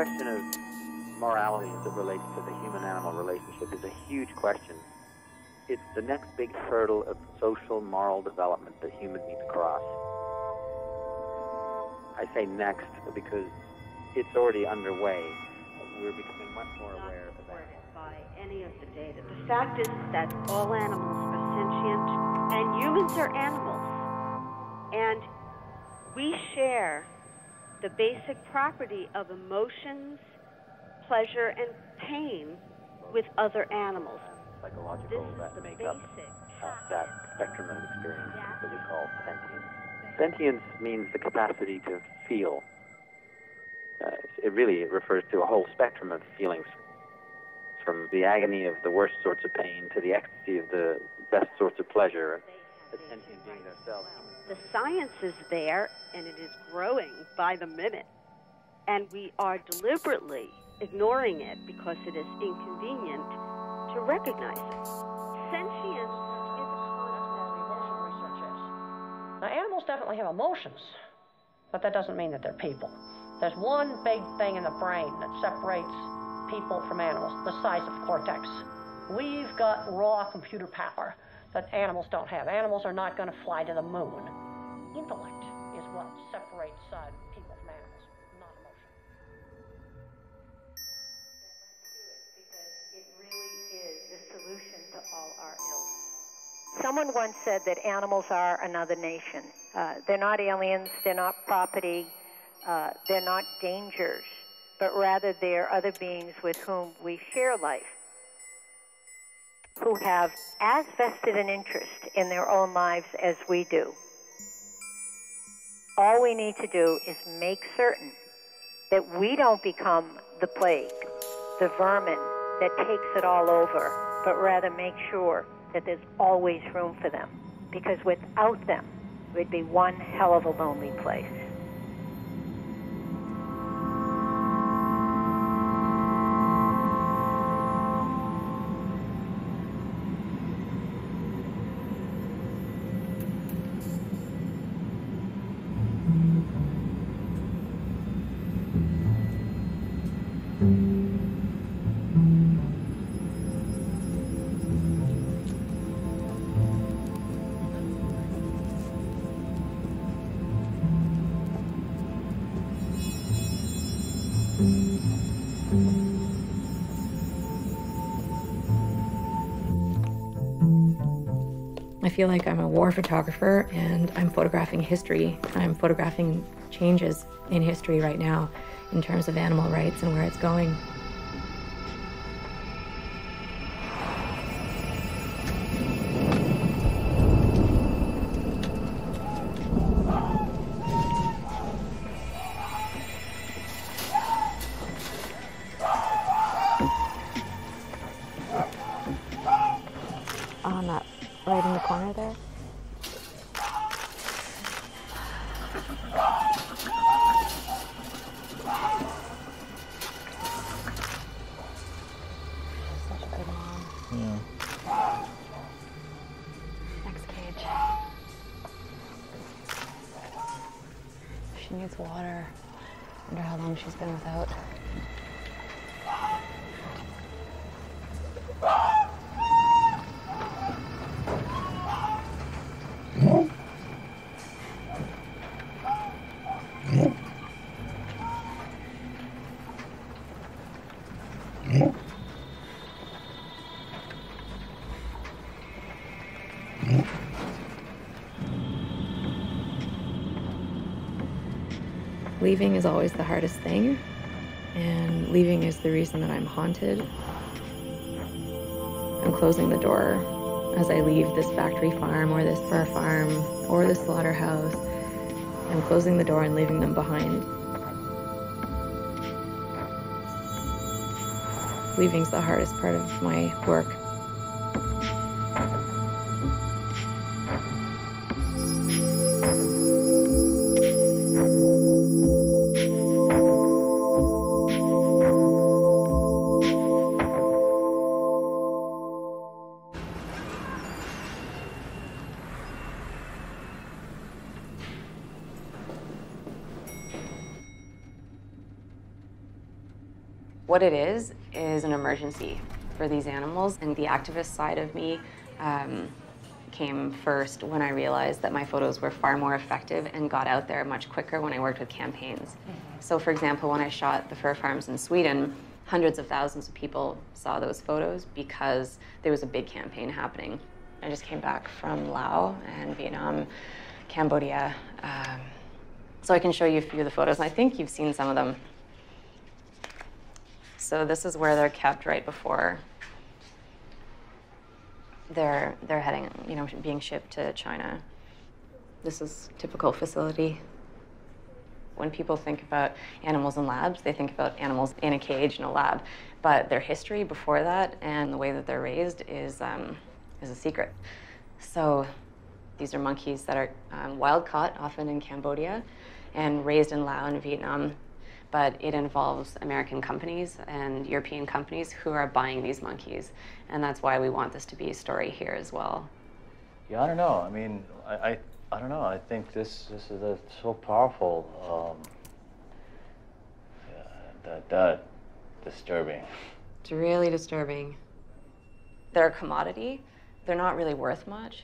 question of morality as it relates to the human-animal relationship is a huge question. It's the next big hurdle of social moral development that humans need to cross. I say next because it's already underway. We're becoming much more aware of that. By any of the data. The fact is that all animals are sentient, and humans are animals. And we share the basic property of emotions, pleasure, and pain with other animals. Psychological that make up that spectrum of experience that we call sentience. Sentience means the capacity to feel. It refers to a whole spectrum of feelings, from the agony of the worst sorts of pain to the ecstasy of the best sorts of pleasure. The sentient beings ourselves. The science is there, and it is growing by the minute. And we are deliberately ignoring it because it is inconvenient to recognize it. Sentience is a concept. Emotional research is. Now, animals definitely have emotions, but that doesn't mean that they're people. There's one big thing in the brain that separates people from animals, the size of cortex. We've got raw computer power that animals don't have. Animals are not going to fly to the moon. Intellect is what separates people from animals, not emotion. Because it really is the solution to all our ills. Someone once said that animals are another nation. They're not aliens, they're not property, they're not dangers, but rather they're other beings with whom we share life, who have as vested an interest in their own lives as we do. All we need to do is make certain that we don't become the plague, the vermin that takes it all over, but rather make sure that there's always room for them, because without them, we'd be one hell of a lonely place. I feel like I'm a war photographer and I'm photographing history. I'm photographing changes in history right now in terms of animal rights and where it's going. On that, right in the corner there. Such a good mom. Yeah. Next cage. She needs water. Wonder how long she's been without. Leaving is always the hardest thing, and leaving is the reason that I'm haunted. I'm closing the door as I leave this factory farm or this fur farm or this slaughterhouse. I'm closing the door and leaving them behind. Leaving's the hardest part of my work. What it is an emergency for these animals, and the activist side of me came first when I realized that my photos were far more effective and got out there much quicker when I worked with campaigns. So for example, when I shot the fur farms in Sweden, hundreds of thousands of people saw those photos because there was a big campaign happening. I just came back from Laos and Vietnam, Cambodia, so I can show you a few of the photos, and I think you've seen some of them. So this is where they're kept right before they're heading, being shipped to China. This is a typical facility. When people think about animals in labs, they think about animals in a cage in a lab. But their history before that and the way that they're raised is a secret. So these are monkeys that are wild caught, often in Cambodia, and raised in Laos and Vietnam. But it involves American companies and European companies who are buying these monkeys. And that's why we want this to be a story here as well. Yeah, I don't know. I mean, I don't know. I think this is so powerful. That disturbing. It's really disturbing. They're a commodity. They're not really worth much.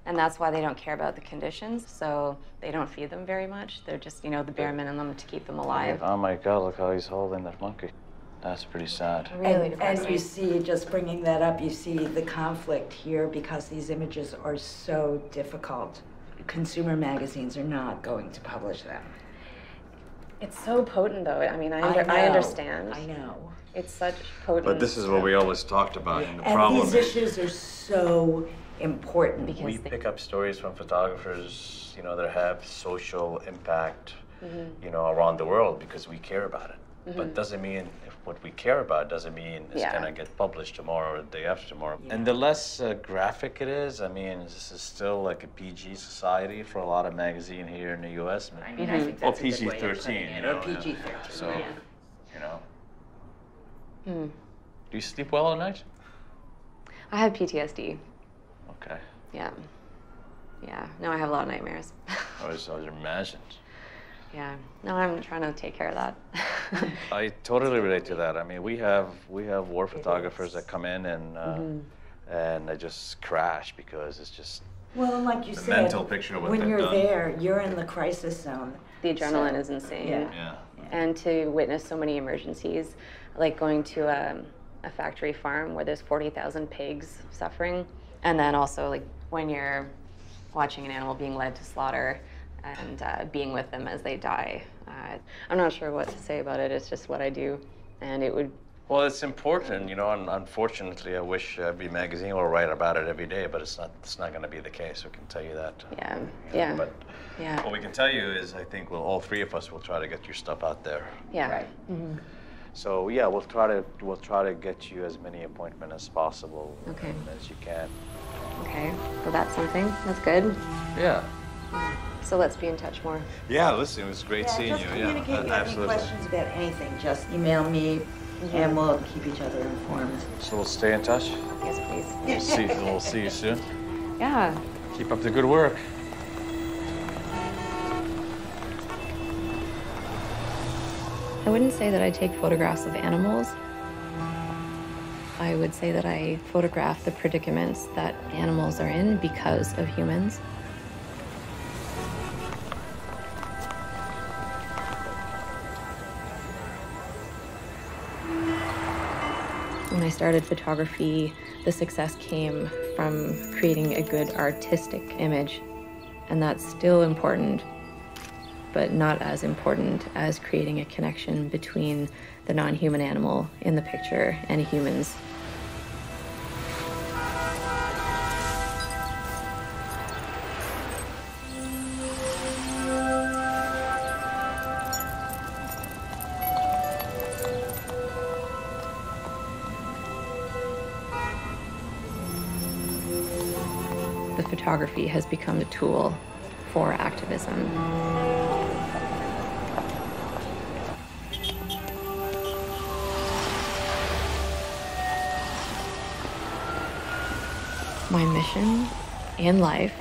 And that's why they don't care about the conditions, so they don't feed them very much. They're just, the bare minimum to keep them alive. Oh my God, look how he's holding that monkey. That's pretty sad. Really and you see, just bringing that up, you see the conflict here because these images are so difficult. Consumer magazines are not going to publish them. It's so potent, though. I mean, I understand. I know. It's such potent. But this is what we always talked about, and the and problem these issues are so important. Because we pick up stories from photographers, that have social impact, around the world because we care about it. But doesn't mean if what we care about doesn't mean it's gonna get published tomorrow or the day after tomorrow. Yeah. And the less graphic it is, I mean, this is still like a PG society for a lot of magazine here in the U.S. I mean, I think that's a good way of PG-13, putting it, or PG-13. So, Do you sleep well at night? I have PTSD. Okay. Yeah. No, I have a lot of nightmares. I was imagined. Yeah. No, I'm trying to take care of that. I totally relate to that. I mean, we have war photographers that come in and they just crash because it's just well, like you said, mental picture of what when you're done. there, you're in the crisis zone. The adrenaline is insane. Yeah. And to witness so many emergencies, like going to a factory farm where there's 40,000 pigs suffering, and then also like when you're watching an animal being led to slaughter and being with them as they die. I'm not sure what to say about it. It's just what I do, and it would. Well, it's important, and unfortunately, I wish every magazine will write about it every day, but it's not going to be the case. We can tell you that. Yeah. But what we can tell you is, I think all three of us will try to get your stuff out there. Yeah. Right. Mm-hmm. So yeah, we'll try to get you as many appointments as possible. Okay. As you can. Okay. Well, that's something. That's good. Yeah. So let's be in touch more. Yeah, listen, it was great seeing just you. Communicate. Yeah, If you have any absolutely. questions about anything, just email me, and we'll keep each other informed. So we'll stay in touch. Yes, please. We'll see you soon. Yeah. Keep up the good work. I wouldn't say that I take photographs of animals. I would say that I photograph the predicaments that animals are in because of humans. When I started photography, the success came from creating a good artistic image, and that's still important, but not as important as creating a connection between the non-human animal in the picture and humans. The photography has become a tool for activism. My mission in life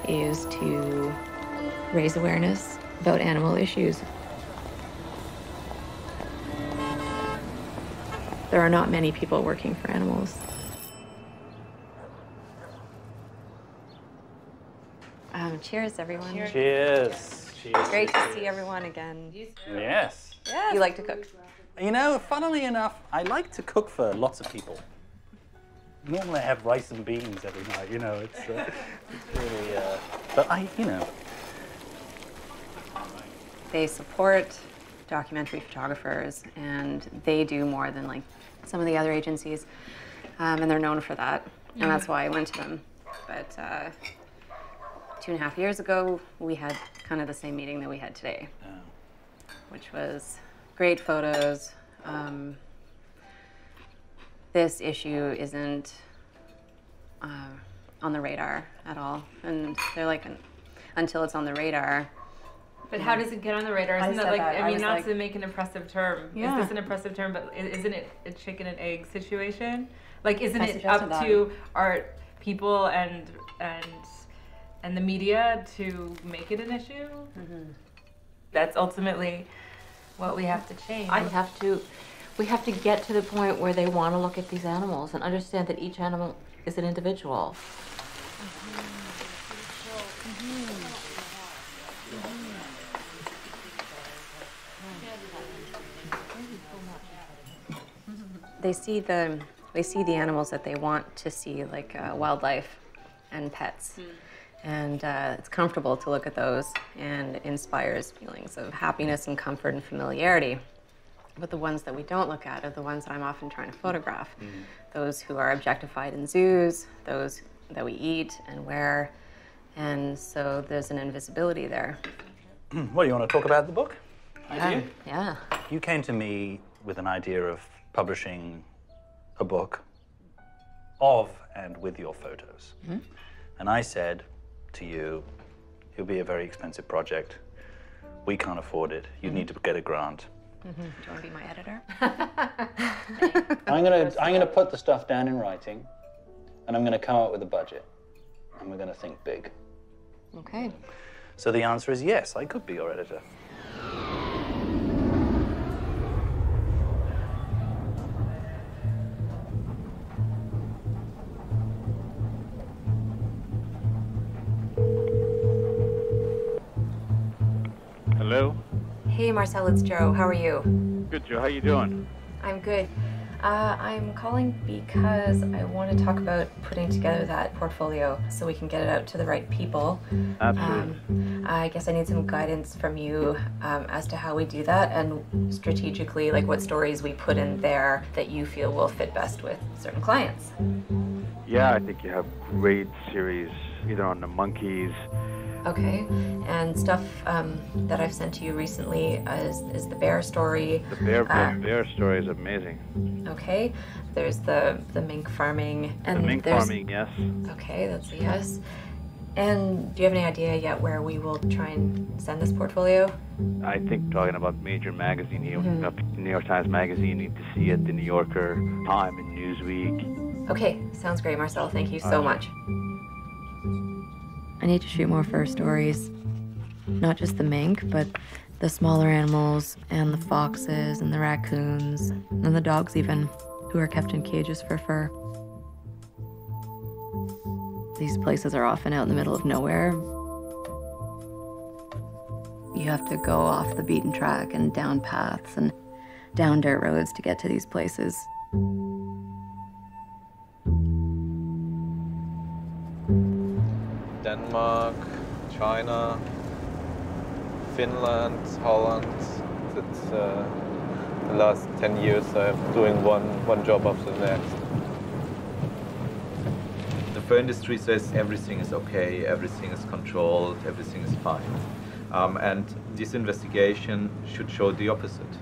is to raise awareness about animal issues. There are not many people working for animals. Cheers, everyone. Cheers. Cheers. Cheers. Great to see everyone again. Yes. You like to cook? You know, funnily enough, I like to cook for lots of people. Normally I have rice and beans every night, you know, it's really, but you know. They support documentary photographers, and they do more than like some of the other agencies, and they're known for that, and that's why I went to them. But 2.5 years ago, we had kind of the same meeting that we had today, which was great photos. This issue isn't on the radar at all, and they're like, until it's on the radar. But how does it get on the radar? Isn't that like, I mean, not to make an oppressive term. Yeah. Is this an oppressive term, but isn't it a chicken and egg situation? Like, isn't it up to our people and the media to make it an issue? Mm-hmm. That's ultimately what we have to change. We have to get to the point where they want to look at these animals and understand that each animal is an individual. They see the animals that they want to see, like wildlife and pets. And it's comfortable to look at those and inspires feelings of happiness and comfort and familiarity. But the ones that we don't look at are the ones that I'm often trying to photograph. Those who are objectified in zoos, those that we eat and wear. And so there's an invisibility there. Well, you want to talk about the book? Yeah. You came to me with an idea of publishing a book of and with your photos. And I said to you, it'll be a very expensive project. We can't afford it. You need to get a grant. Do you want to be my editor? I'm gonna put the stuff down in writing, and I'm gonna come up with a budget, and we're gonna think big. Okay. So the answer is yes, I could be your editor. Hello? Hey, Marcel, it's Joe. How are you? Good, Joe. How you doing? I'm good. I'm calling because I want to talk about putting together that portfolio so we can get it out to the right people. Absolutely. I guess I need some guidance from you as to how we do that and strategically, like what stories we put in there that you feel will fit best with certain clients. Yeah, I think you have great series either on the monkeys. Okay, and stuff that I've sent to you recently is the bear story. The bear story is amazing. Okay, there's the mink farming. And the mink farming, yes. Okay, that's a yes. And do you have any idea yet where we will try and send this portfolio? I think talking about major magazine, New York Times Magazine, you need to see it, the New Yorker, Time, and Newsweek. Okay, sounds great, Marcel. Thank you so much. I need to shoot more fur stories. Not just the mink, but the smaller animals and the foxes and the raccoons and the dogs even, who are kept in cages for fur. These places are often out in the middle of nowhere. You have to go off the beaten track and down paths and down dirt roads to get to these places. Denmark, China, Finland, Holland. It's the last 10 years I'm doing one job after the next. The fur industry says everything is okay, everything is controlled, everything is fine. And this investigation should show the opposite.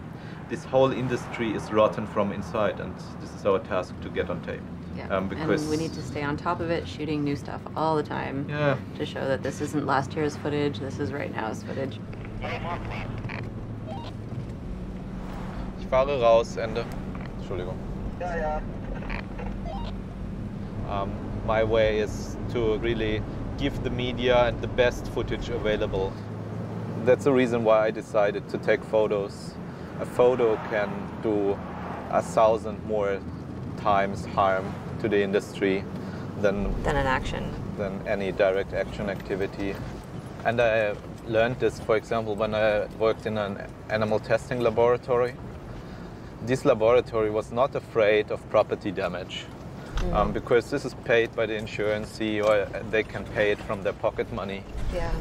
This whole industry is rotten from inside, and this is our task to get on tape. Yeah, because and we need to stay on top of it, shooting new stuff all the time to show that this isn't last year's footage, this is right now's footage. Ich fahre raus, Ende. Entschuldigung. My way is to really give the media the best footage available. That's the reason why I decided to take photos. A photo can do 1,000 more times harm to the industry than an action. Than any direct action activity. And I learned this, for example, when I worked in an animal testing laboratory. This laboratory was not afraid of property damage because this is paid by the insurance, or they can pay it from their pocket money. Yeah.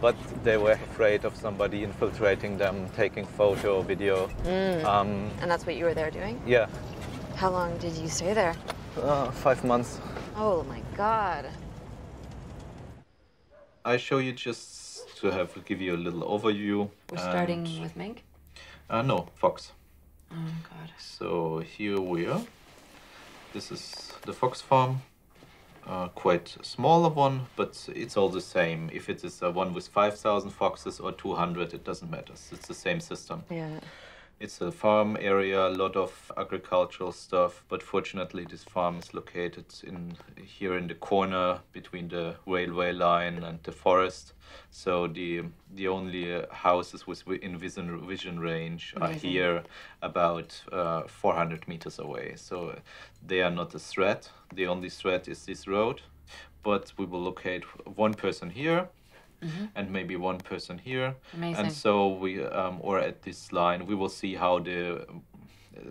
But they were afraid of somebody infiltrating them, taking photo, video. And that's what you were there doing? Yeah. How long did you stay there? 5 months. Oh my God. I show you just to give you a little overview. We're starting with mink? No, fox. Oh God. So here we are. This is the fox farm. Quite a smaller one, but it's all the same. If it is a one with 5,000 foxes or 200, it doesn't matter. It's the same system. Yeah. It's a farm area, a lot of agricultural stuff, but fortunately this farm is located here in the corner between the railway line and the forest. So the only houses within vision range are here about 400 meters away. So they are not a threat. The only threat is this road, but we will locate one person here. And maybe one person here. Amazing. And so we, or at this line, we will see how the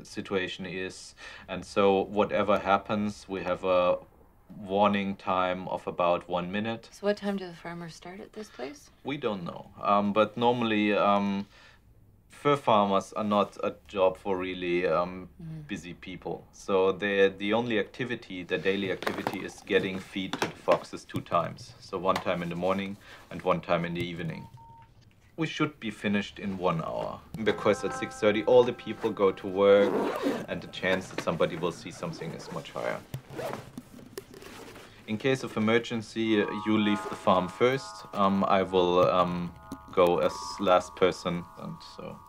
situation is. And so whatever happens, we have a warning time of about 1 minute. So what time do the farmers start at this place? We don't know. But normally, fur farmers are not a job for really busy people. So the only activity, the daily activity, is getting feed to the foxes 2 times. So 1 time in the morning and 1 time in the evening. We should be finished in 1 hour because at 6:30 all the people go to work and the chance that somebody will see something is much higher. In case of emergency, you leave the farm first. I will go as last person, and so.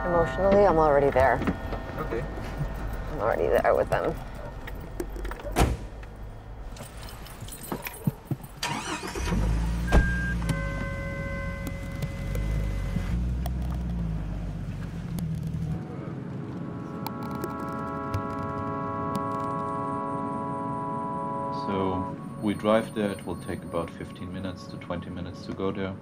Emotionally, I'm already there. Okay. I'm already there with them. So we drive there. It will take about 15 minutes to 20 minutes to go there.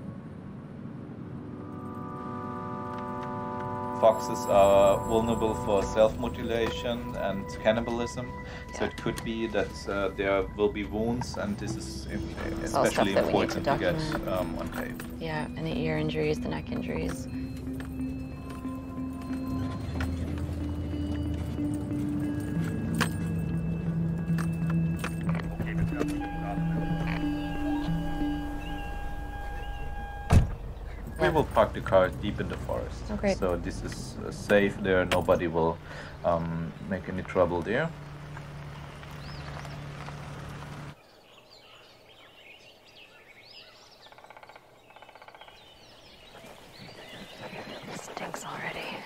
Foxes are vulnerable for self-mutilation and cannibalism, so it could be that there will be wounds, and this is especially important to get on tape. Yeah, and the ear injuries, the neck injuries. We will park the car deep in the forest. Oh, great. So this is safe there. Nobody will make any trouble there. It stinks already.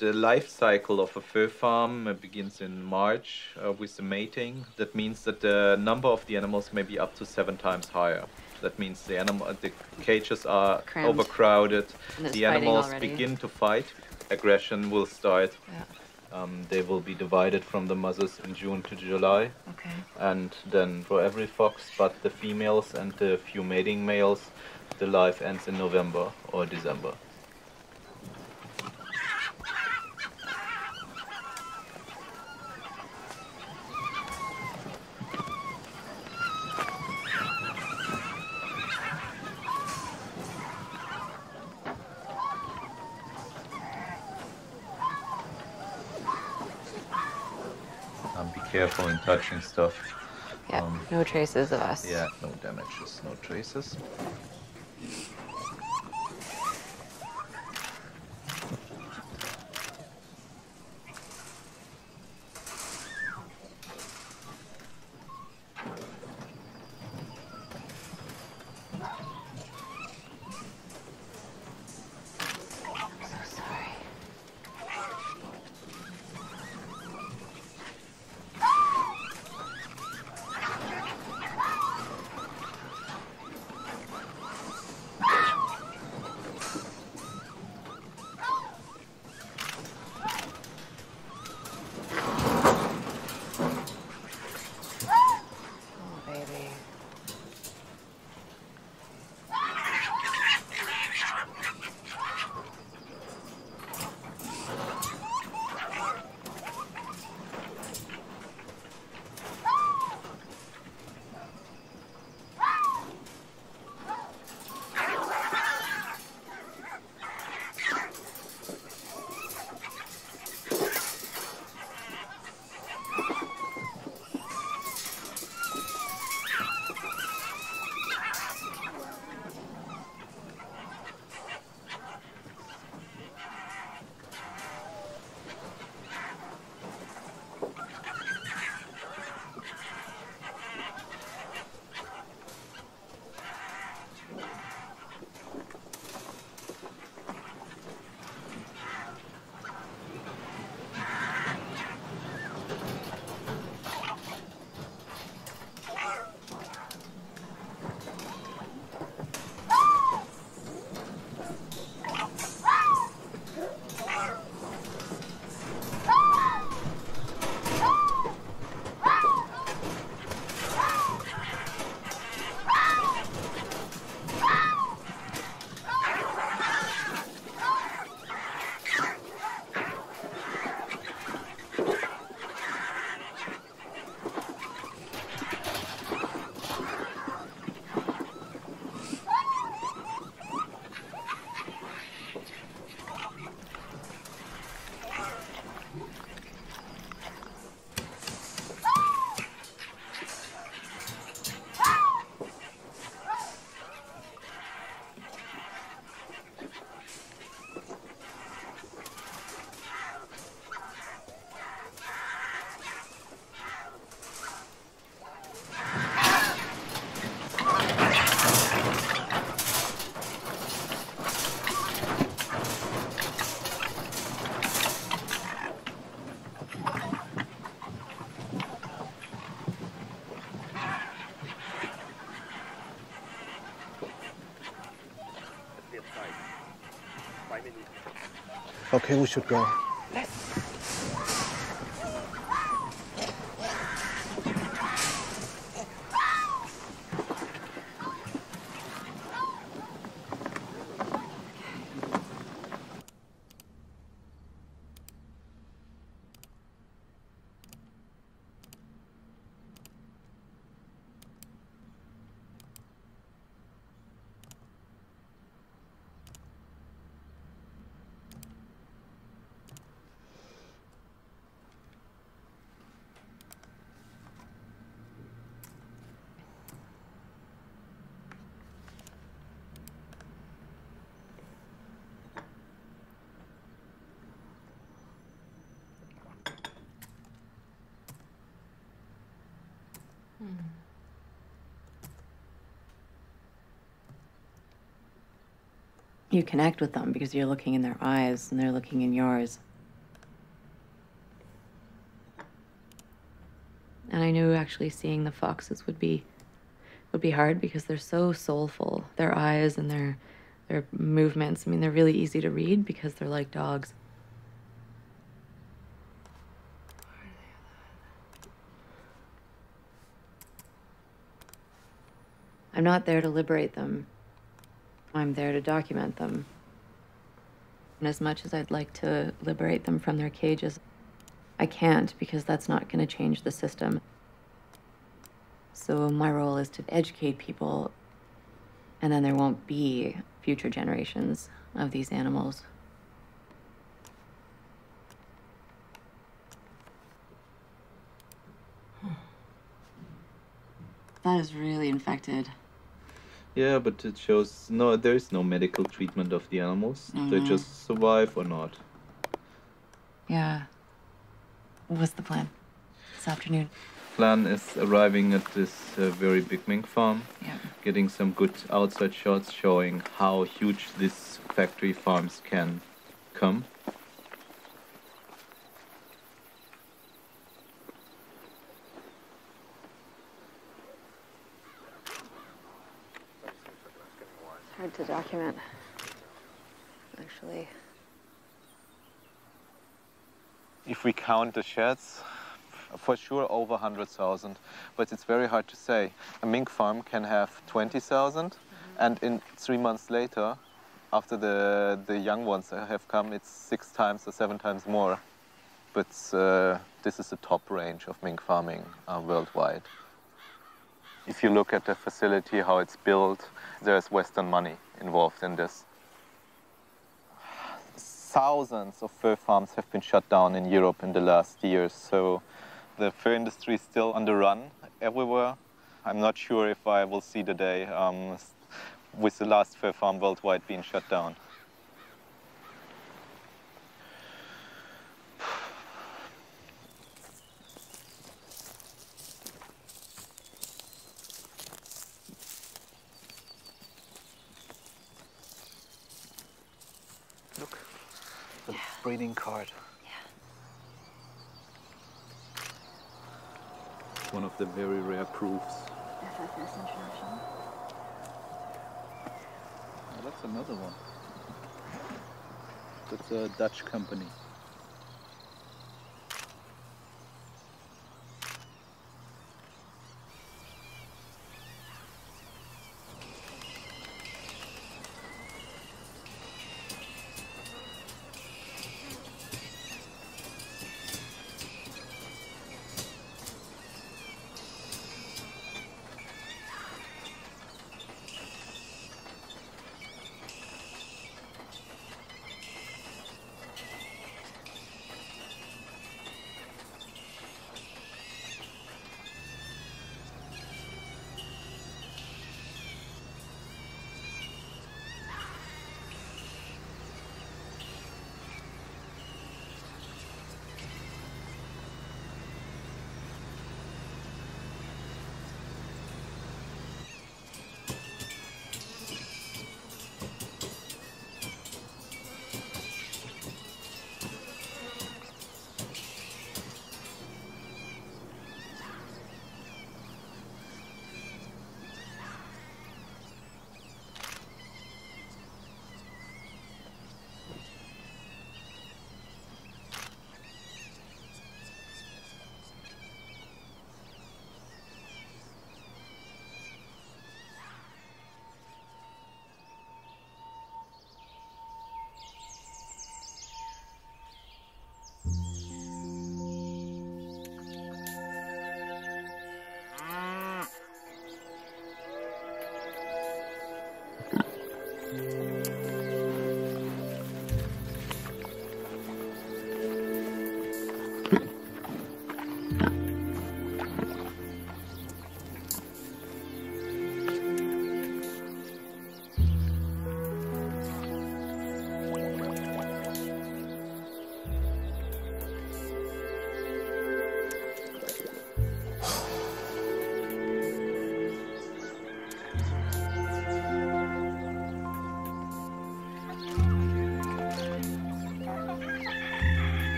The life cycle of a fur farm begins in March with the mating. That means that the number of the animals may be up to 7 times higher. That means the cages are overcrowded. The animals begin to fight. Aggression will start. Yeah. They will be divided from the mothers in June to July. Okay. And then for every fox but the females and the few mating males, the life ends in November or December. Be careful in touching stuff. Yeah, no traces of us. Yeah, no damages, no traces. Okay, we should go. You connect with them because you're looking in their eyes and they're looking in yours. And I knew actually seeing the foxes would be hard because they're so soulful. Their eyes and their movements, I mean, they're really easy to read because they're like dogs. I'm not there to liberate them. I'm there to document them. And as much as I'd like to liberate them from their cages, I can't because that's not going to change the system. So my role is to educate people, and then there won't be future generations of these animals. That is really infected. Yeah, but it shows there is no medical treatment of the animals. Mm-hmm. They just survive or not. Yeah. What's the plan this afternoon? Plan is arriving at this very big mink farm, getting some good outside shots showing how huge these factory farms can come. Hard to document, actually. If we count the sheds, for sure over 100,000, but it's very hard to say. A mink farm can have 20,000, and in 3 months later, after the young ones have come, it's 6 times or 7 times more. But this is the top range of mink farming worldwide. If you look at the facility, how it's built, there's Western money involved in this. Thousands of fur farms have been shut down in Europe in the last years, so the fur industry is still on the run everywhere. I'm not sure if I will see the day with the last fur farm worldwide being shut down. Look, the breeding card. One of the very rare proofs. FFS International. Oh, that's another one. That's a Dutch company.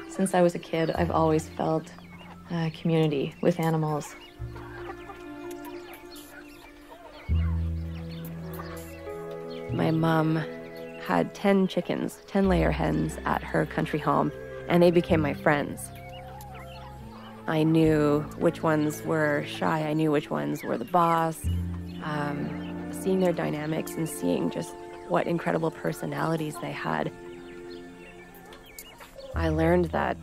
Since I was a kid, I've always felt a community with animals. My mom had 10 chickens, 10-layer hens at her country home, and they became my friends. I knew which ones were shy, I knew which ones were the boss. Seeing their dynamics and seeing just what incredible personalities they had. I learned that,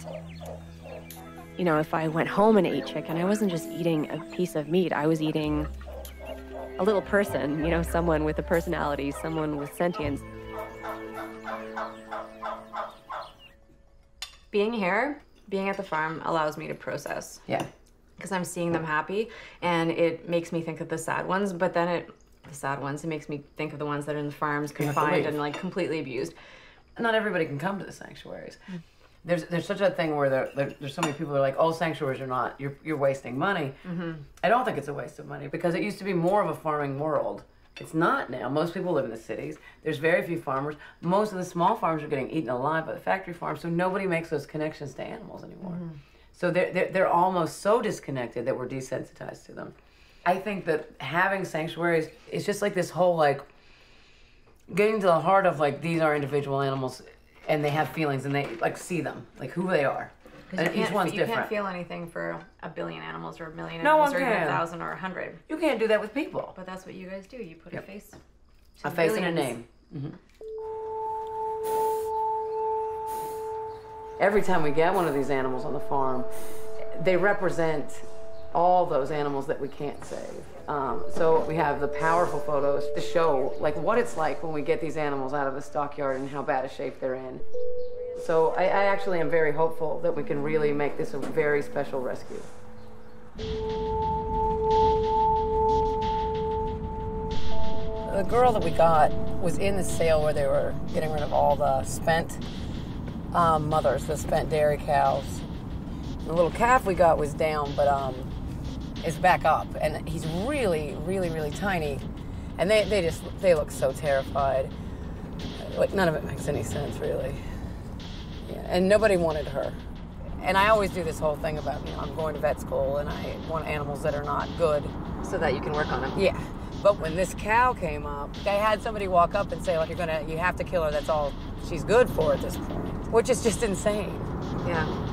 you know, if I went home and ate chicken, I wasn't just eating a piece of meat, I was eating a little person, you know, someone with a personality, someone with sentience. Being here, being at the farm allows me to process. Yeah. Because I'm seeing them happy, and it makes me think of the sad ones, but then it makes me think of the ones that are in the farms, confined and like completely abused. Not everybody can come to the sanctuaries. There's such a thing where there's so many people who are like, oh, sanctuaries are not, you're wasting money. I don't think it's a waste of money because it used to be more of a farming world. It's not now. Most people live in the cities. There's very few farmers. Most of the small farms are getting eaten alive by the factory farms, so nobody makes those connections to animals anymore. So they're almost so disconnected that we're desensitized to them. I think that having sanctuaries is just like this whole like getting to the heart of like these are individual animals and they have feelings and they like see them, like who they are. And each one's different. You can't feel anything for 1 billion animals or 1 million animals or even 1,000 or 100. You can't do that with people. But that's what you guys do. You put a face to a face billions. and a name. Every time we get one of these animals on the farm, they represent all those animals that we can't save. So we have the powerful photos to show like what it's like when we get these animals out of the stockyard and how bad a shape they're in. So I actually am very hopeful that we can really make this a very special rescue. The girl that we got was in the sale where they were getting rid of all the spent mothers, the spent dairy cows. The little calf we got was down, but is back up, and he's really, really, really tiny, and they look so terrified. Like none of it makes any sense, really. Yeah, and nobody wanted her. And I always do this whole thing about, you know, I'm going to vet school, and I want animals that are not good, so that you can work on them. Yeah. But when this cow came up, I had somebody walk up and say, like, you have to kill her. That's all she's good for at this point, which is just insane. Yeah.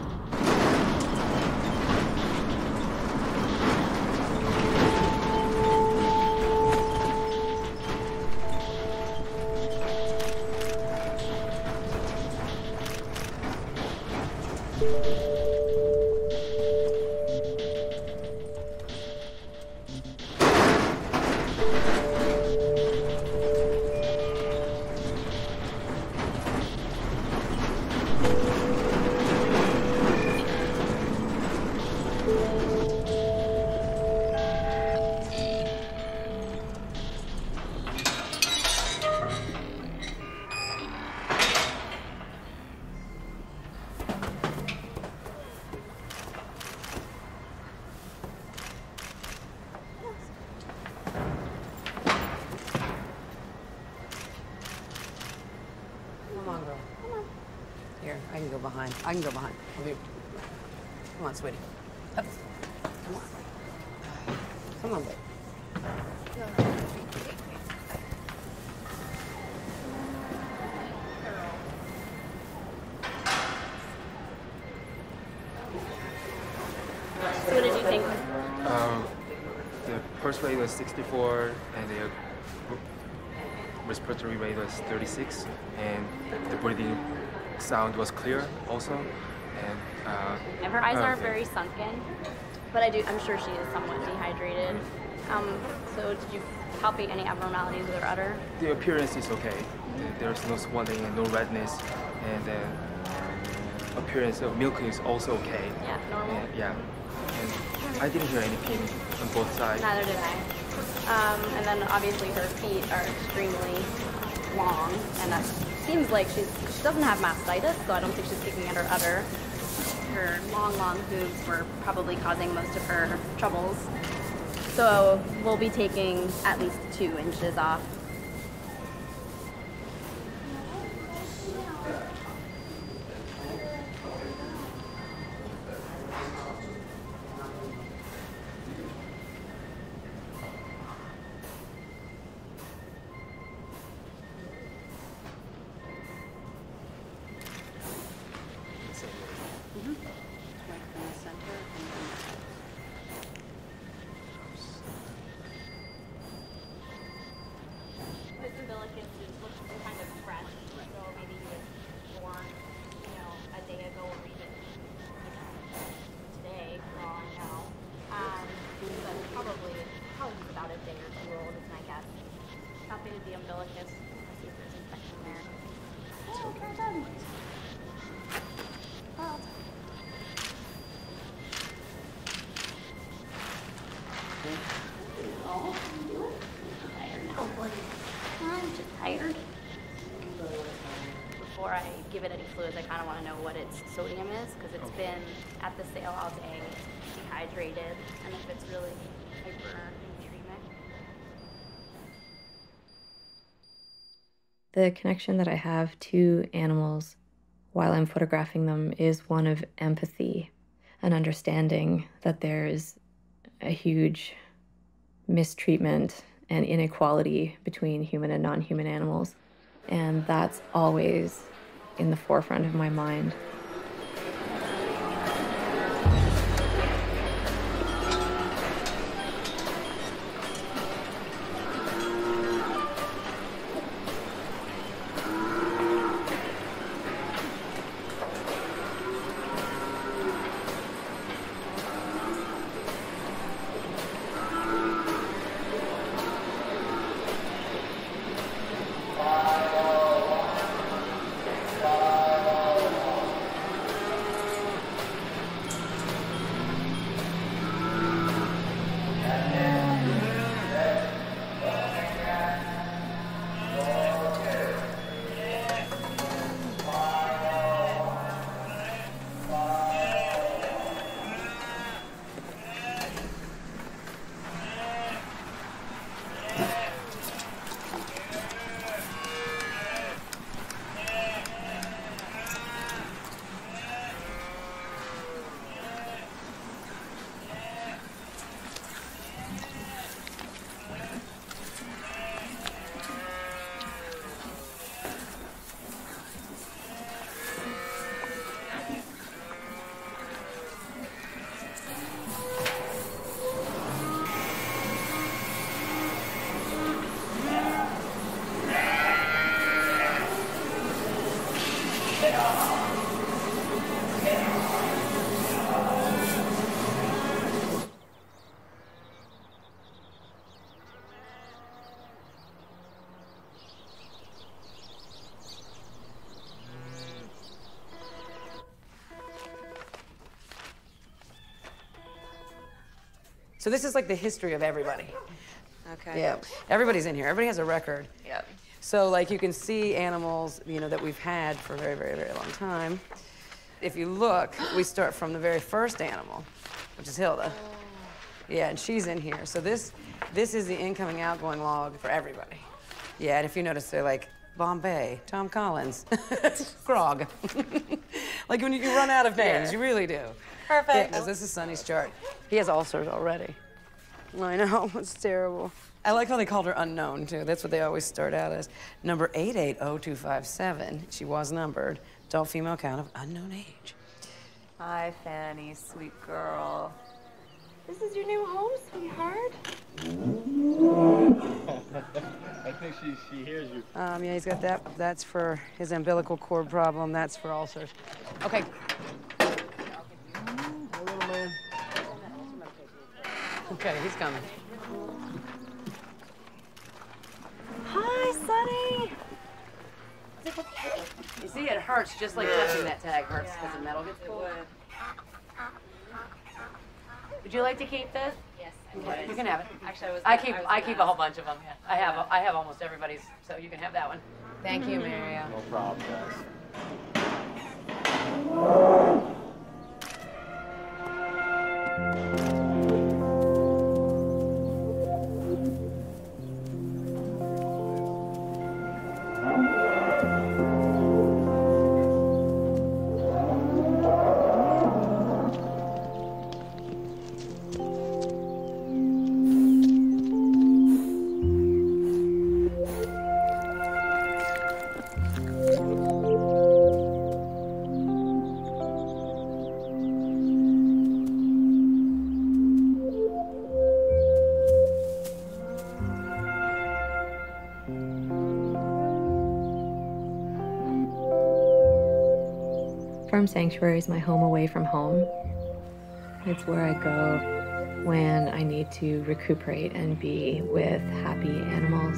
I can go behind. Come on, sweetie. Up. Come on. Come on, babe. So what did you think? The pulse rate was 64, and the respiratory rate was 36, and the breathing sound was clear also, and her eyes aren't very sunken, but I'm sure she is somewhat dehydrated. So did you palpate any abnormalities with her udder? The appearance is okay. There's no swelling and no redness, and the appearance of milking is also okay. Yeah, normal? And I didn't hear any pain on both sides. Neither did I. And then obviously her feet are extremely long, and that seems like she doesn't have mastitis, so I don't think she's kicking at her udder. Her long hooves were probably causing most of her troubles. So we'll be taking at least 2 inches off. The umbilicus. Let's see if there's infection there. Oh, well done. Well. Oh, I'm tired now, buddy. I'm just tired. Before I give it any fluids, I kind of want to know what its sodium is, because it's been at the sail all day, dehydrated, and if it's really hypernatremic. The connection that I have to animals while I'm photographing them is one of empathy, an understanding that there's a huge mistreatment and inequality between human and non-human animals. And that's always in the forefront of my mind. So this is like the history of everybody. Okay. Yeah, everybody's in here. Everybody has a record. Yep. So like you can see animals, you know, that we've had for a very, very, very long time. If you look, we start from the very first animal, which is Hilda. Yeah, and she's in here. So this is the incoming, outgoing log for everybody. Yeah, and if you notice, they're like Bombay, Tom Collins, Grog. Like when you run out of names, you really do. Perfect. Yeah, this is Sonny's chart. He has ulcers already. I know, it's terrible. I like how they called her unknown, too. That's what they always start out as. Number 880257. She was numbered. Adult female count of unknown age. Hi, Fanny, sweet girl. This is your new home, sweetheart. I think she hears you. Yeah, he's got that. That's for his umbilical cord problem. That's for ulcers. Okay. Okay, he's coming. Hi, Sunny. You see, it hurts just like touching that tag hurts because the metal gets pulled. Would you like to keep this? Yes. Okay, you can have it. Actually, I keep a whole bunch of them. Yeah. I have almost everybody's, so you can have that one. Thank you, Mario. No problem, guys. Farm Sanctuary is my home away from home. It's where I go when I need to recuperate and be with happy animals.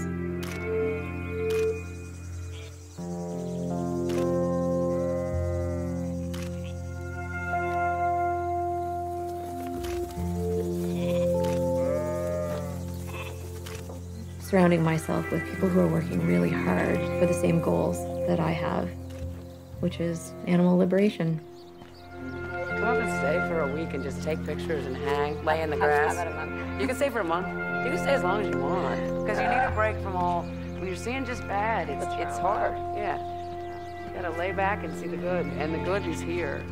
Surrounding myself with people who are working really hard for the same goals that I have, which is animal liberation. Come up and stay for a week and just take pictures and hang, lay in the grass. How about a month? You can stay for a month. You can stay as long as you want. Because you need a break from all, when you're seeing just bad, it's hard. Yeah. You gotta lay back and see the good, and the good is here.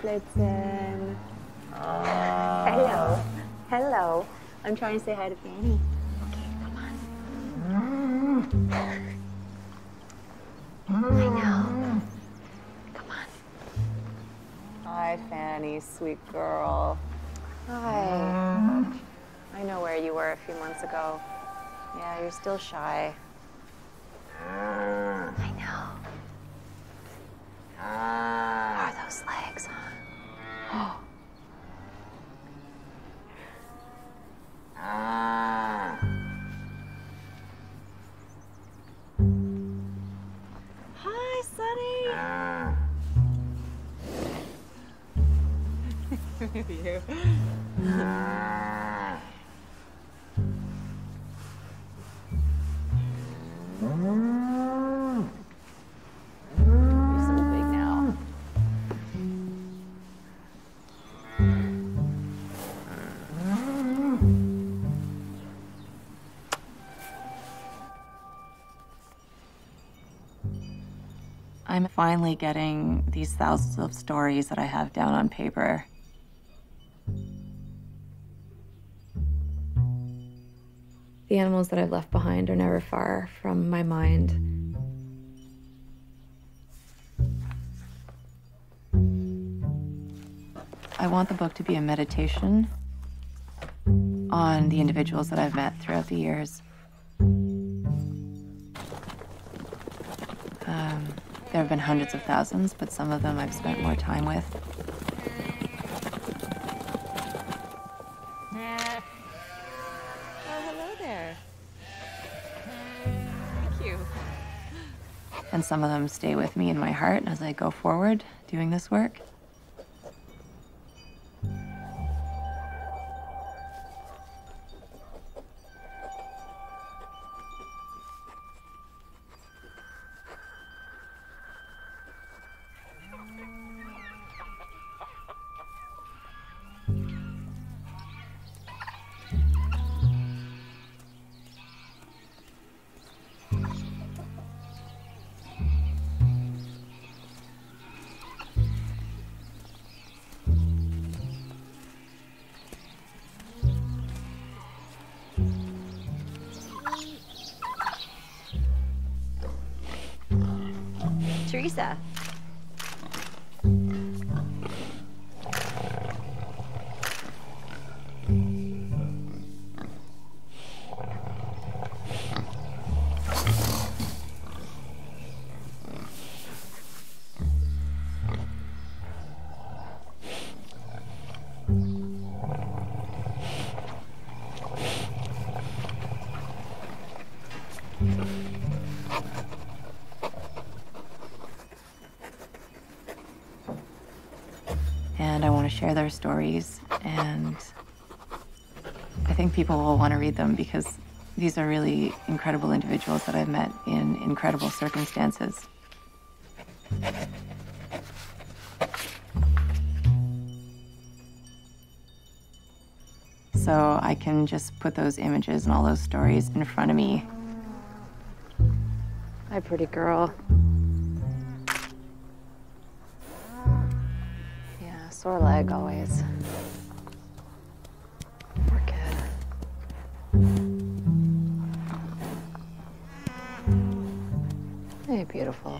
Blitzen. Hello. Hello. I'm trying to say hi to Fanny. Okay, come on. I know. Come on. Hi, Fanny, sweet girl. Hi. I know where you were a few months ago. Yeah, you're still shy. I know. How are those legs, huh? Hi, Sunny. You. You're so big now. I'm finally getting these thousands of stories that I have down on paper. The animals that I've left behind are never far from my mind. I want the book to be a meditation on the individuals that I've met throughout the years. There have been hundreds of thousands, but some of them I've spent more time with. Oh, hello there. Thank you. And some of them stay with me in my heart as I go forward doing this work. Teresa. And I want to share their stories, and I think people will want to read them because these are really incredible individuals that I've met in incredible circumstances. So I can just put those images and all those stories in front of me. Hi, pretty girl. Yeah, sore leg always. Poor kid. Hey, beautiful.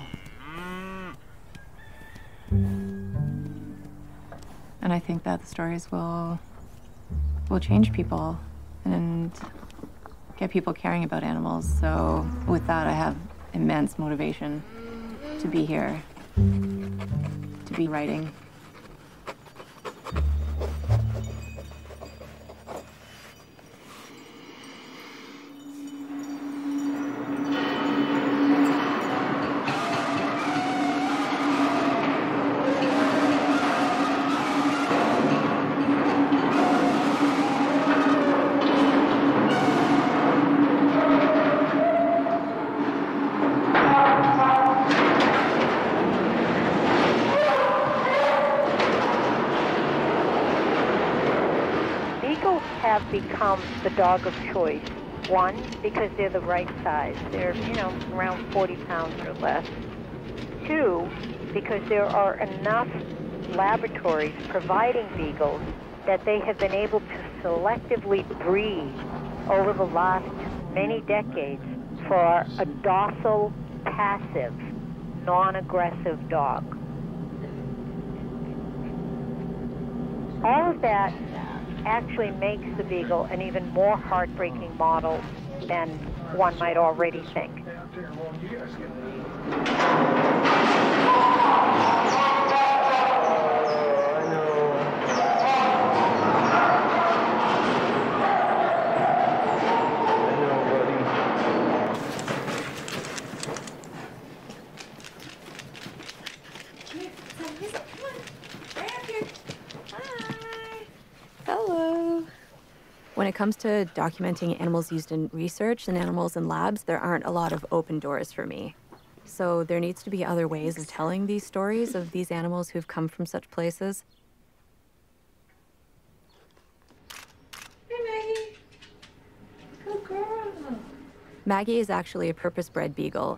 And I think that the stories will change people and get people caring about animals. So with that, I have immense motivation to be here, to be writing. Become the dog of choice. One, because they're the right size. They're, around 40 pounds or less. Two, because there are enough laboratories providing beagles that they have been able to selectively breed over the last many decades for a docile, passive, non-aggressive dog. All of that actually makes the beagle an even more heartbreaking model than one might already think. When it comes to documenting animals used in research and animals in labs, there aren't a lot of open doors for me. So there needs to be other ways of telling these stories of these animals who've come from such places. Hey, Maggie. Good girl. Maggie is actually a purpose-bred beagle.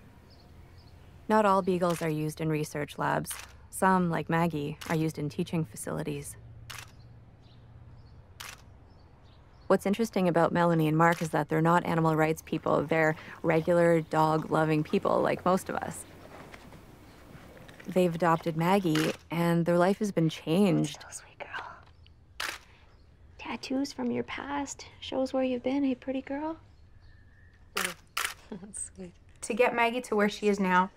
Not all beagles are used in research labs. Some, like Maggie, are used in teaching facilities. What's interesting about Melanie and Mark is that they're not animal rights people. They're regular dog-loving people like most of us. They've adopted Maggie, and their life has been changed. So sweet, girl. Tattoos from your past shows where you've been, hey, pretty girl. That's sweet. To get Maggie to where she is now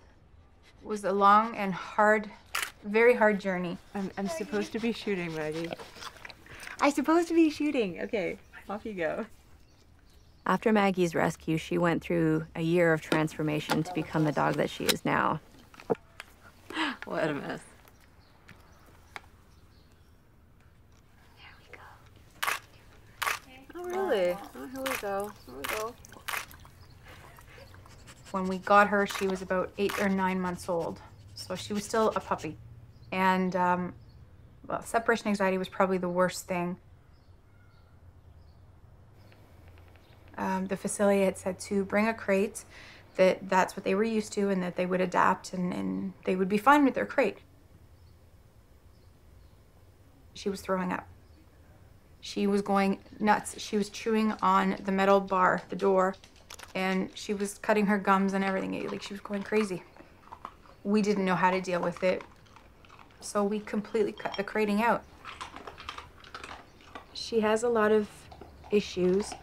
was a long and hard, very hard journey. I'm supposed to be shooting, Maggie. I'm supposed to be shooting. Okay. Off you go. After Maggie's rescue, she went through a year of transformation to become the dog that she is now. What a mess. There we go. Oh, really? Oh, here we go. Here we go. When we got her, she was about 8 or 9 months old. So she was still a puppy. And, well, separation anxiety was probably the worst thing. The facility had said to bring a crate, that's what they were used to, and that they would adapt and they would be fine with their crate. She was throwing up. She was going nuts. She was chewing on the metal bar, the door, and she was cutting her gums and everything. Like, she was going crazy. we didn't know how to deal with it, so we completely cut the crating out. She has a lot of issues,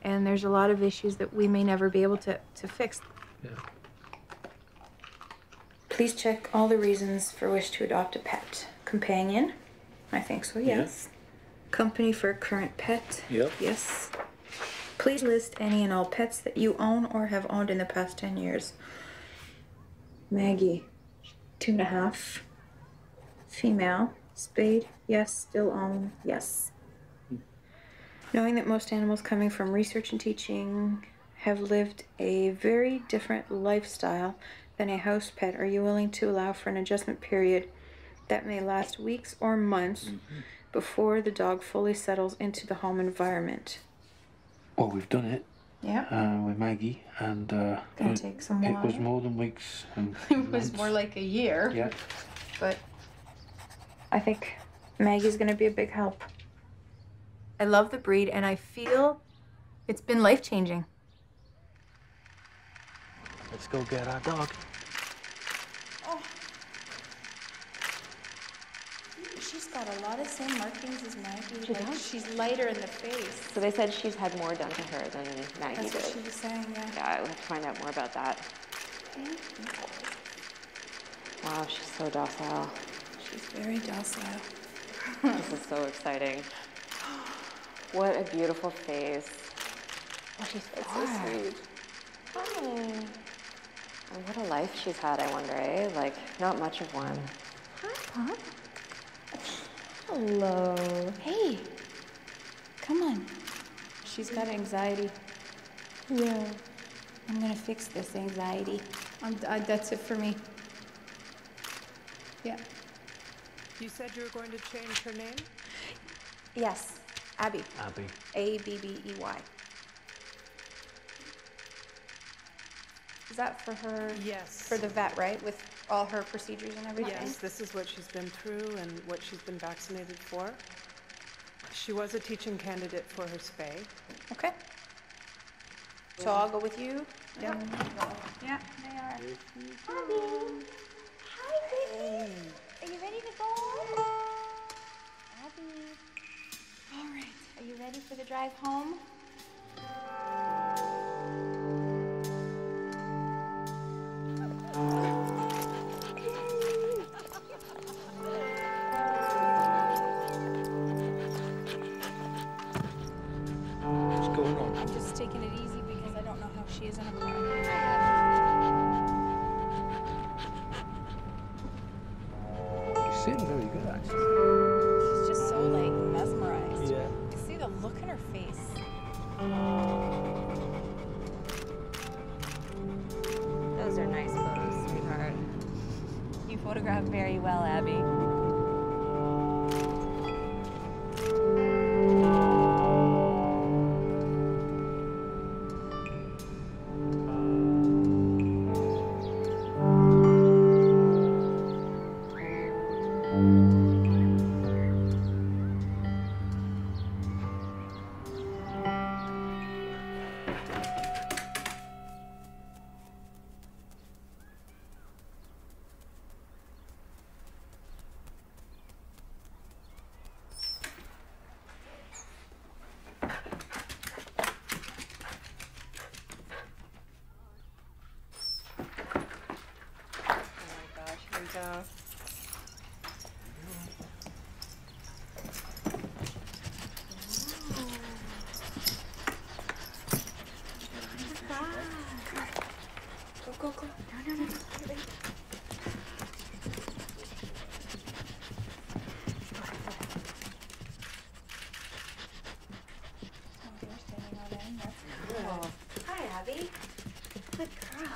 and there's a lot of issues that we may never be able to fix. Yeah. Please check all the reasons for wish to adopt a pet. Companion? I think so, yes. Company for a current pet? Yep. Yes. Please list any and all pets that you own or have owned in the past 10 years. Maggie, 2.5. Female, spayed, yes, still own, yes. Knowing that most animals coming from research and teaching have lived a very different lifestyle than a house pet, are you willing to allow for an adjustment period that may last weeks or months before the dog fully settles into the home environment? Well, we've done it. Yeah. With Maggie, and Gonna take some it while. was more than weeks. And It was more like a year. Yeah. But I think Maggie's gonna be a big help. I love the breed, and I feel it's been life-changing. Let's go get our dog. Oh. She's got a lot of same markings as Maggie. She does? She's lighter in the face. So they said she's had more done to her than Maggie That's did. what she was saying, yeah. Yeah, I would have to find out more about that. Wow, she's so docile. She's very docile. This is so exciting. What a beautiful face. Oh, she's so sweet. Hi. And what a life she's had, I wonder, eh? Like, not much of one. Hi, Pop. Hello. Hey. Come on. She's got anxiety. Yeah. I'm gonna fix this anxiety. That's it for me. Yeah. You said you were going to change her name? Yes. Abby. Abby. Abbey. Is that for her? Yes. For the vet, right? With all her procedures and everything? Yes, this is what she's been through and what she's been vaccinated for. She was a teaching candidate for her spay. Okay. So I'll go with you? Yeah. Yeah, they are. Abby. Hi, baby. Are you ready to go? Abby. All right. Are you ready for the drive home? What's going on? I'm just taking it easy because I don't know how she is in a car. She's sitting very good, actually. She's just so, like, mesmerized. Yeah. You see the look in her face. Those are nice photos, sweetheart. You photograph very well, Abby. Go. No. Cool. Hi, Abby. Good girl.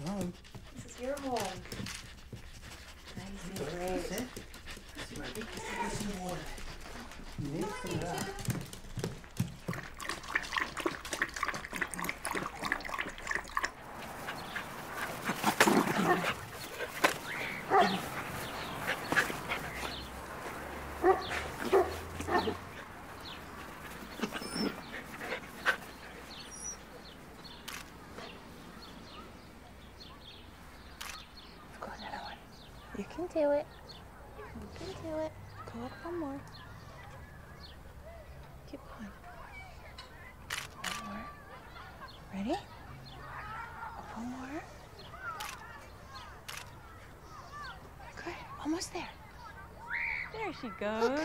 Home. This is your home. Nice and great. do it. You can do it. Go up one more. Keep going. One more. Ready? Up one more. Good. Almost there. There she goes. Look.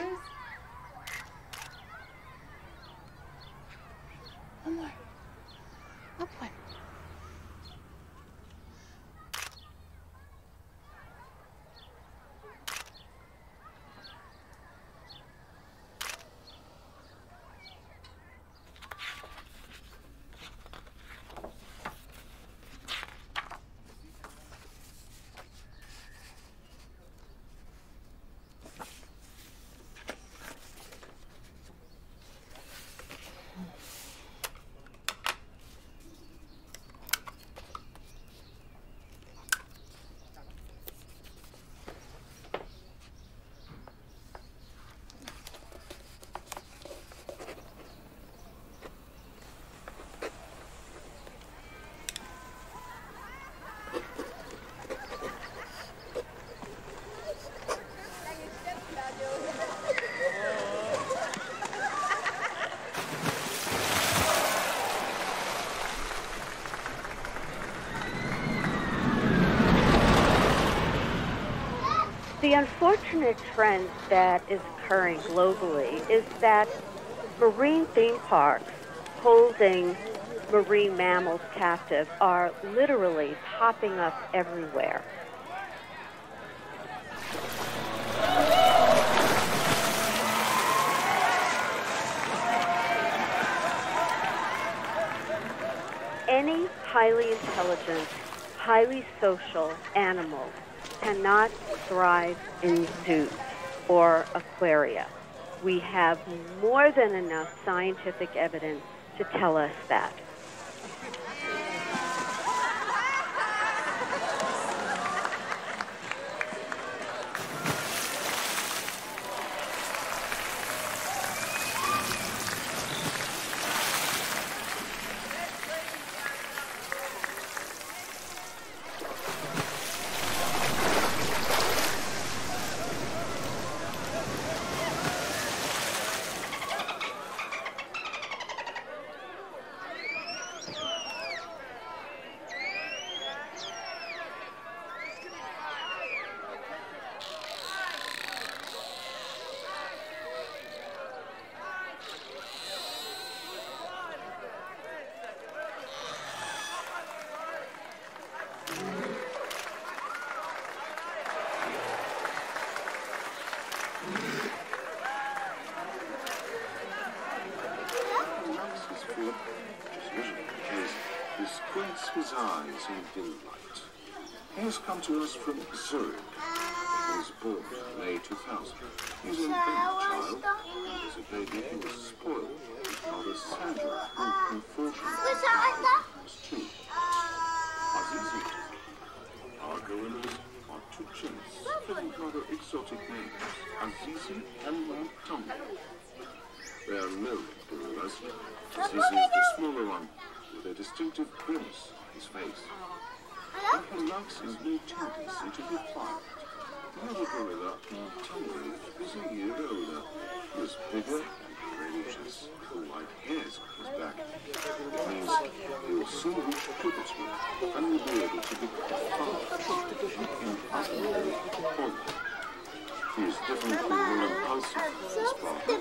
One more. Up one. The unfortunate trend that is occurring globally is that marine theme parks holding marine mammals captive are literally popping up everywhere. Any highly intelligent, highly social animal cannot thrive in zoos or aquaria. We have more than enough scientific evidence to tell us that. He squints his eyes in delight. He has come to us from Zurich. He was born in May 2000. He's an only child, and as a baby he was spoiled. His mother Sandra, who unfortunately was too. Azizi. Our gorillas are two chimps with rather exotic names, Azizi and Montgomery. They are milk gorillas. Azizi is the smaller one, with a distinctive grimace on his face. What he likes is new tendency to be quiet. The other gorilla, Montgomery, is a year older. He is bigger and courageous, with white hairs on his back. It means he will soon reach puberty and will be able to become a father in other point. He is definitely more impulsive than his father.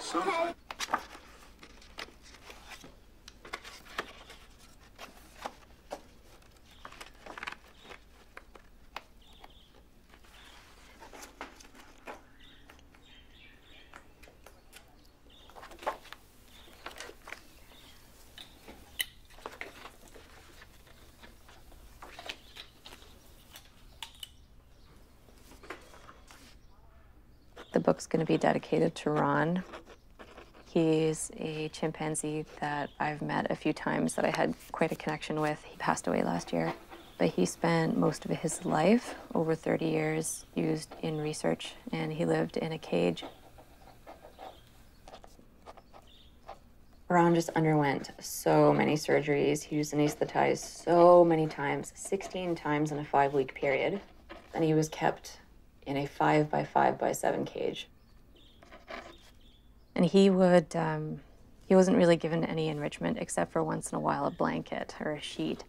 Sometimes The book's going to be dedicated to Ron. He's a chimpanzee that I've met a few times that I had quite a connection with. He passed away last year, but he spent most of his life, over 30 years, used in research, and he lived in a cage. Ron just underwent so many surgeries. He was anesthetized so many times, 16 times in a 5-week period. And he was kept in a 5 by 5 by 7 cage. And he would, he wasn't really given any enrichment except for once in a while a blanket or a sheet.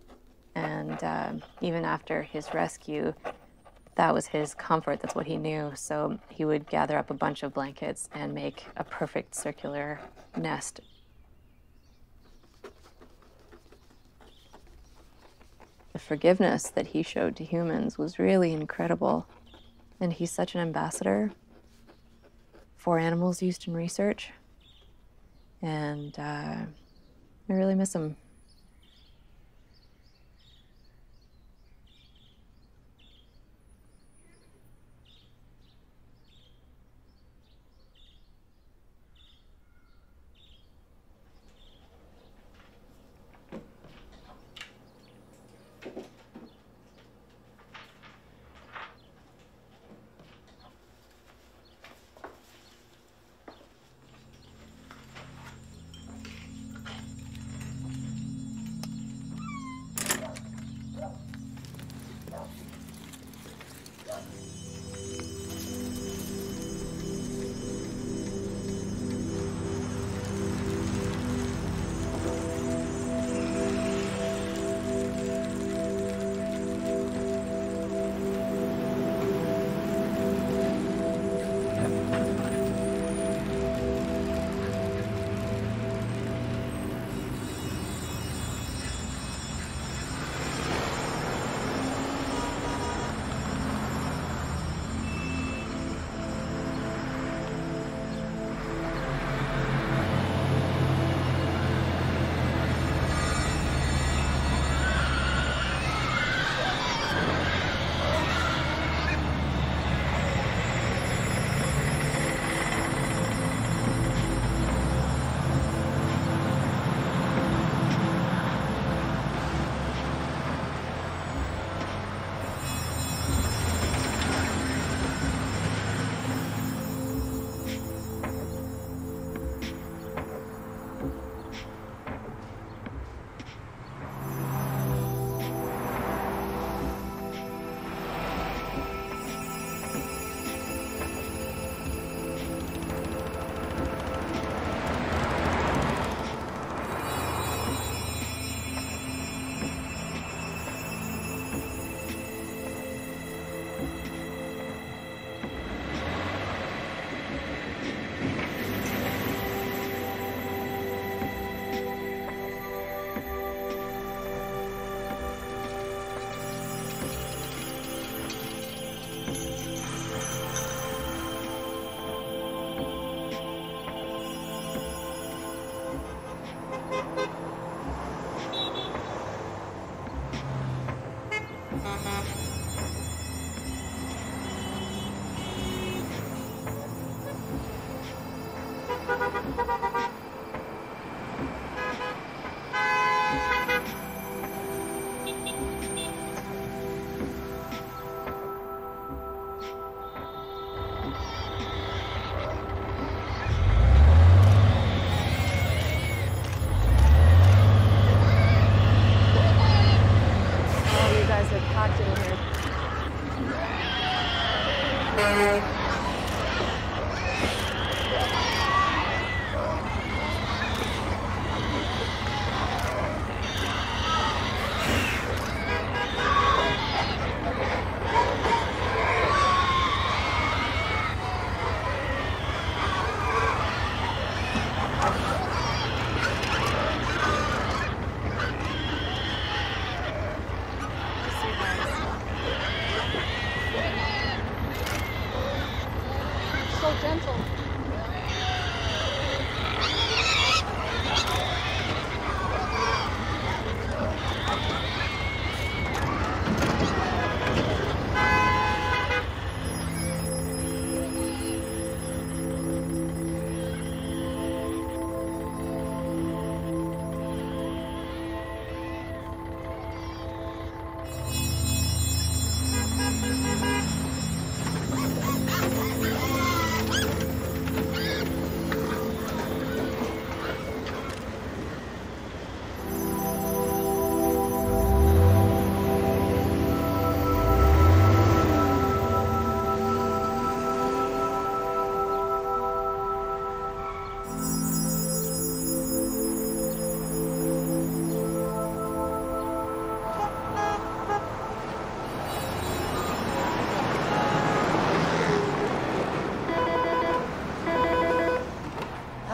And even after his rescue, that was his comfort, that's what he knew. So he would gather up a bunch of blankets and make a perfect circular nest. The forgiveness that he showed to humans was really incredible. And he's such an ambassador for animals used in research. And I really miss him.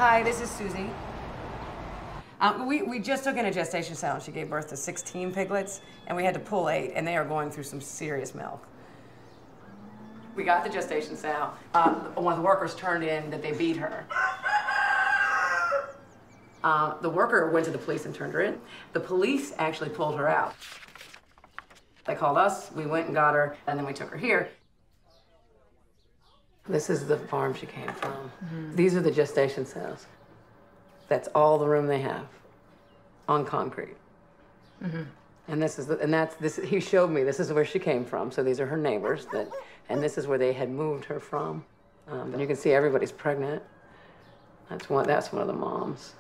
Hi, this is Susie. We just took in a gestation sow, and she gave birth to 16 piglets, and we had to pull 8, and they are going through some serious milk. We got the gestation sow. One of the workers turned in that they beat her. The worker went to the police and turned her in. The police actually pulled her out. They called us, we went and got her, and then we took her here. This is the farm she came from. Mm-hmm. These are the gestation sows. That's all the room they have on concrete. Mm-hmm. And this is he showed me this is where she came from. So these are her neighbors and this is where they had moved her from. And you can see everybody's pregnant. That's one of the moms.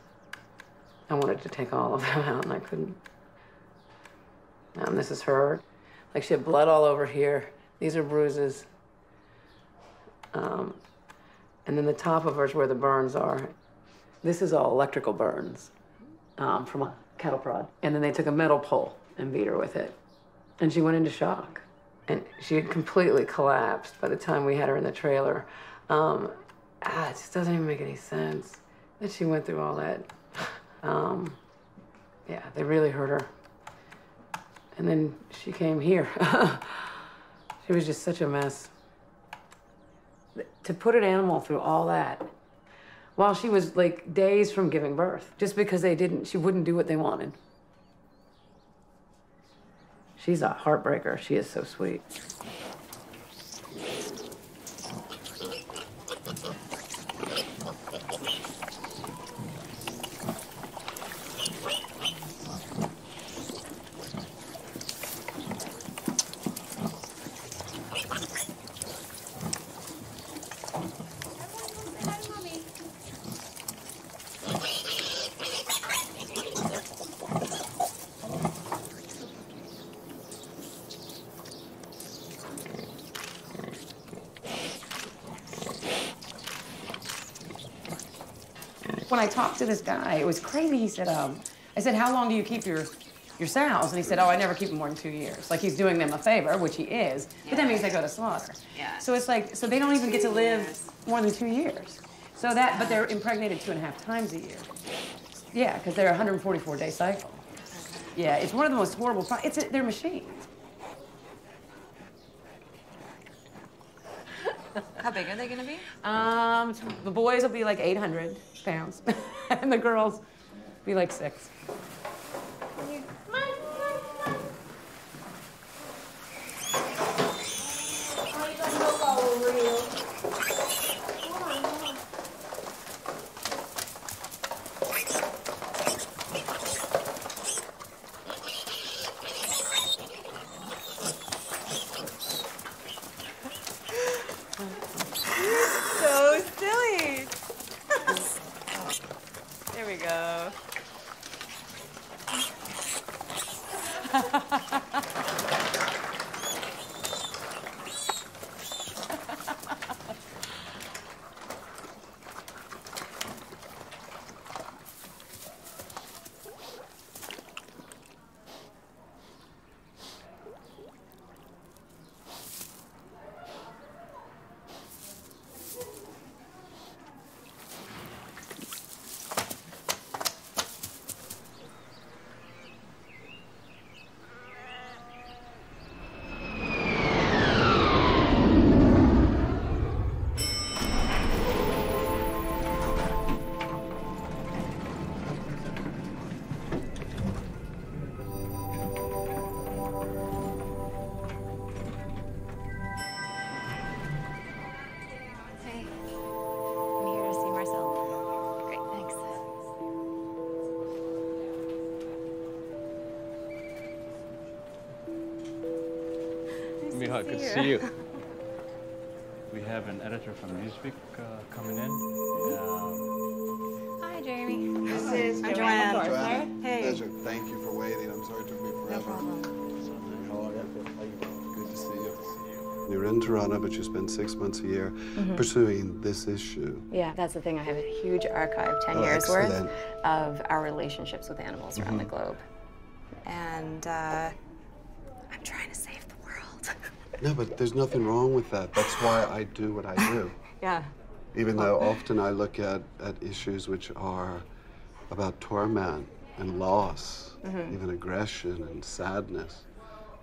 I wanted to take all of them out and I couldn't. And this is her. Like she had blood all over here. These are bruises. And then the top of her is where the burns are. This is all electrical burns from a cattle prod. And then they took a metal pole and beat her with it. And she went into shock. And she had completely collapsed by the time we had her in the trailer. It just doesn't even make any sense that she went through all that. Yeah, they really hurt her. And then she came here. She was just such a mess. To put an animal through all that while she was like days from giving birth, just because she wouldn't do what they wanted. She's a heartbreaker. She is so sweet. When I talked to this guy, it was crazy. He said, I said, how long do you keep your sows? And he said, oh, I never keep them more than 2 years. Like he's doing them a favor, which he is, but that means they go to slaughter. Yeah. So it's like, so they don't even get to live more than 2 years. So that, but they're impregnated 2.5 times a year. Yeah, because they're a 144-day cycle. Yeah, it's one of the most horrible, they're machines. How big are they gonna be? The boys will be like 800 pounds, and the girls be like 6. So silly. There we go. Miha, good to see you. We have an editor from Newsweek coming in. Hi, Jamie. This is I'm Joanne. Joanne. Hey. Pleasure. Thank you for waiting. I'm sorry it took me forever. How are you? Good to see you. You're in Toronto, but you spend 6 months a year pursuing this issue. Yeah, that's the thing. I have a huge archive, 10 years worth, of our relationships with animals around the globe. And I'm trying to save the world. No, but there's nothing wrong with that. That's why I do what I do. Yeah. Even though often I look at issues which are about torment and loss, even aggression and sadness.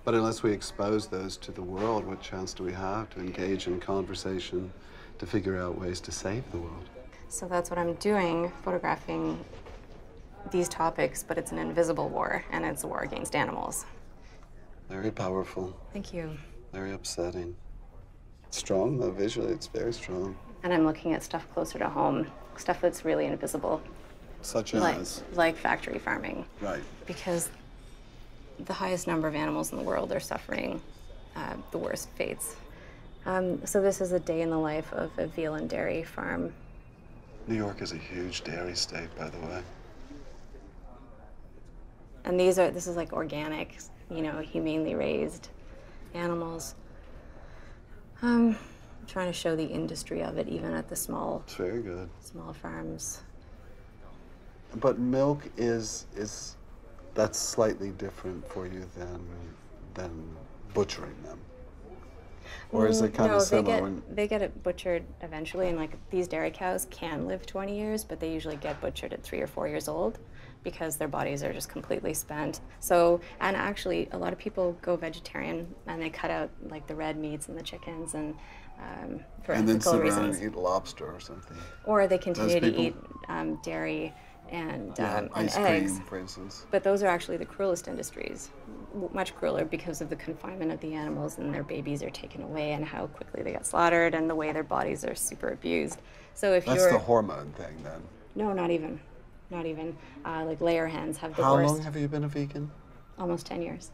But unless we expose those to the world, what chance do we have to engage in conversation, to figure out ways to save the world? So that's what I'm doing, photographing these topics, but it's an invisible war, and it's a war against animals. Very powerful. Thank you. Very upsetting. Strong, though, visually, it's very strong. And I'm looking at stuff closer to home, stuff that's really invisible. Such as? Like factory farming. Right. Because the highest number of animals in the world are suffering the worst fates. So this is a day in the life of a veal and dairy farm. New York is a huge dairy state, by the way. And this is like organic, you know, humanely raised animals. I'm trying to show the industry of it, even at the small. It's very good. Small farms. But milk that's slightly different for you than butchering them. Or is it kind of similar? No, they get it butchered eventually, and like these dairy cows can live 20 years, but they usually get butchered at 3 or 4 years old because their bodies are just completely spent. So, and actually, a lot of people go vegetarian and they cut out like the red meats and the chickens and for and then ethical sit around reasons. and eat lobster or something. Or they continue to eat dairy and ice eggs, cream, for instance. But those are actually the cruelest industries, much crueler because of the confinement of the animals, and their babies are taken away and how quickly they get slaughtered and the way their bodies are super abused. So if That's the hormone thing then. No, not even. Not even. Like layer hens have the How worst. long have you been a vegan? Almost 10 years.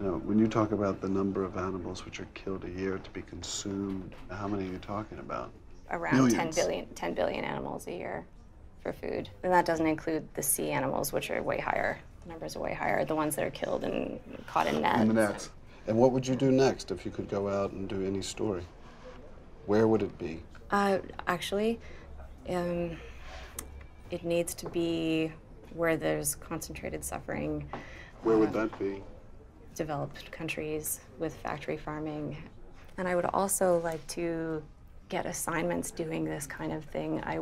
You know, when you talk about the number of animals which are killed a year to be consumed, how many are you talking about? Around 10 billion animals a year for food. And that doesn't include the sea animals, which are way higher. The numbers are way higher. The ones that are killed and caught in nets. In the nets. And what would you do next if you could go out and do any story? Where would it be? Actually, it needs to be where there's concentrated suffering. Where would that be? Developed countries with factory farming. And I would also like to get assignments doing this kind of thing. I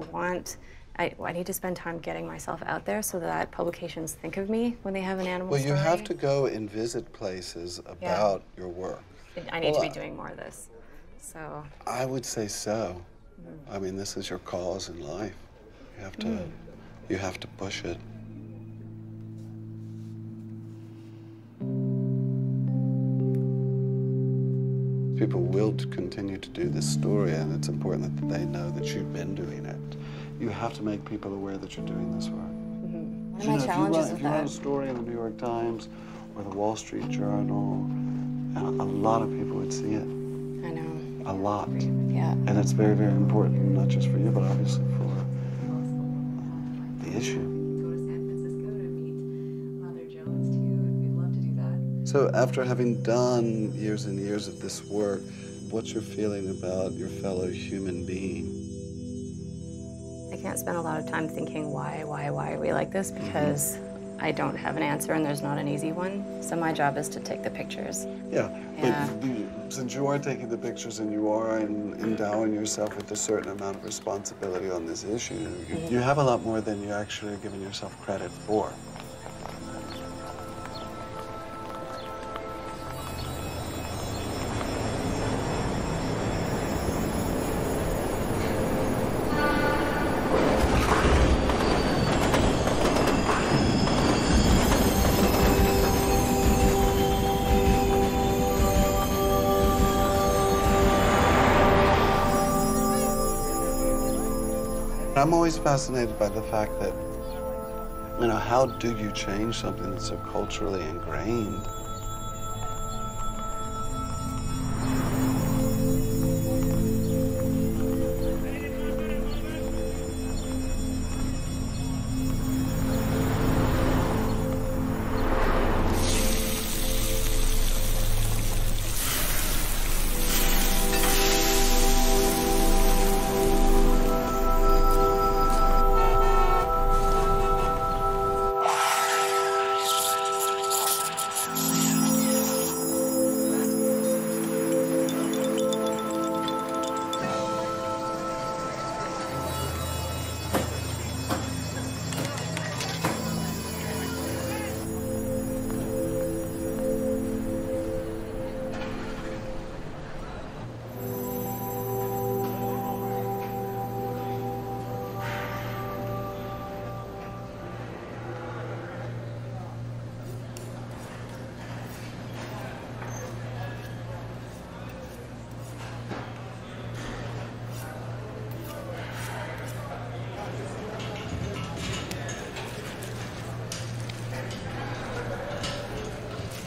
need to spend time getting myself out there so that publications think of me when they have an animal story. Well, you have to go and visit places about your work. I need to be doing more of this. So I would say so. I mean, this is your cause in life. You have to push it. People will continue to do this story, and it's important that they know that you've been doing it. You have to make people aware that you're doing this work. One of my challenges if you wrote a story in the New York Times or the Wall Street Journal, a lot of people would see it. I know. A lot. Yeah. And it's very, very important, not just for you, but obviously for the issue. So after having done years and years of this work, what's your feeling about your fellow human being? I can't spend a lot of time thinking why are we like this, because I don't have an answer and there's not an easy one. So my job is to take the pictures. Yeah, but since you are taking the pictures and you are endowing yourself with a certain amount of responsibility on this issue, you have a lot more than you actually are giving yourself credit for. I'm always fascinated by the fact that, you know, how do you change something that's so culturally ingrained?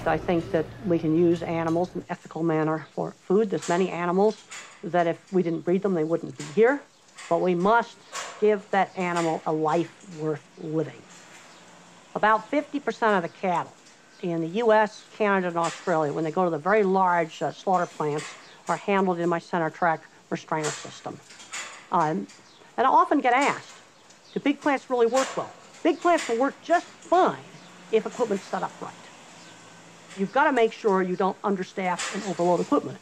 I think that we can use animals in an ethical manner for food. There's many animals that if we didn't breed them, they wouldn't be here. But we must give that animal a life worth living. About 50% of the cattle in the US, Canada, and Australia, when they go to the very large slaughter plants, are handled in my center tract restrainer system. And I often get asked, do big plants really work well? Big plants will work just fine if equipment's set up right. You've got to make sure you don't understaff and overload equipment.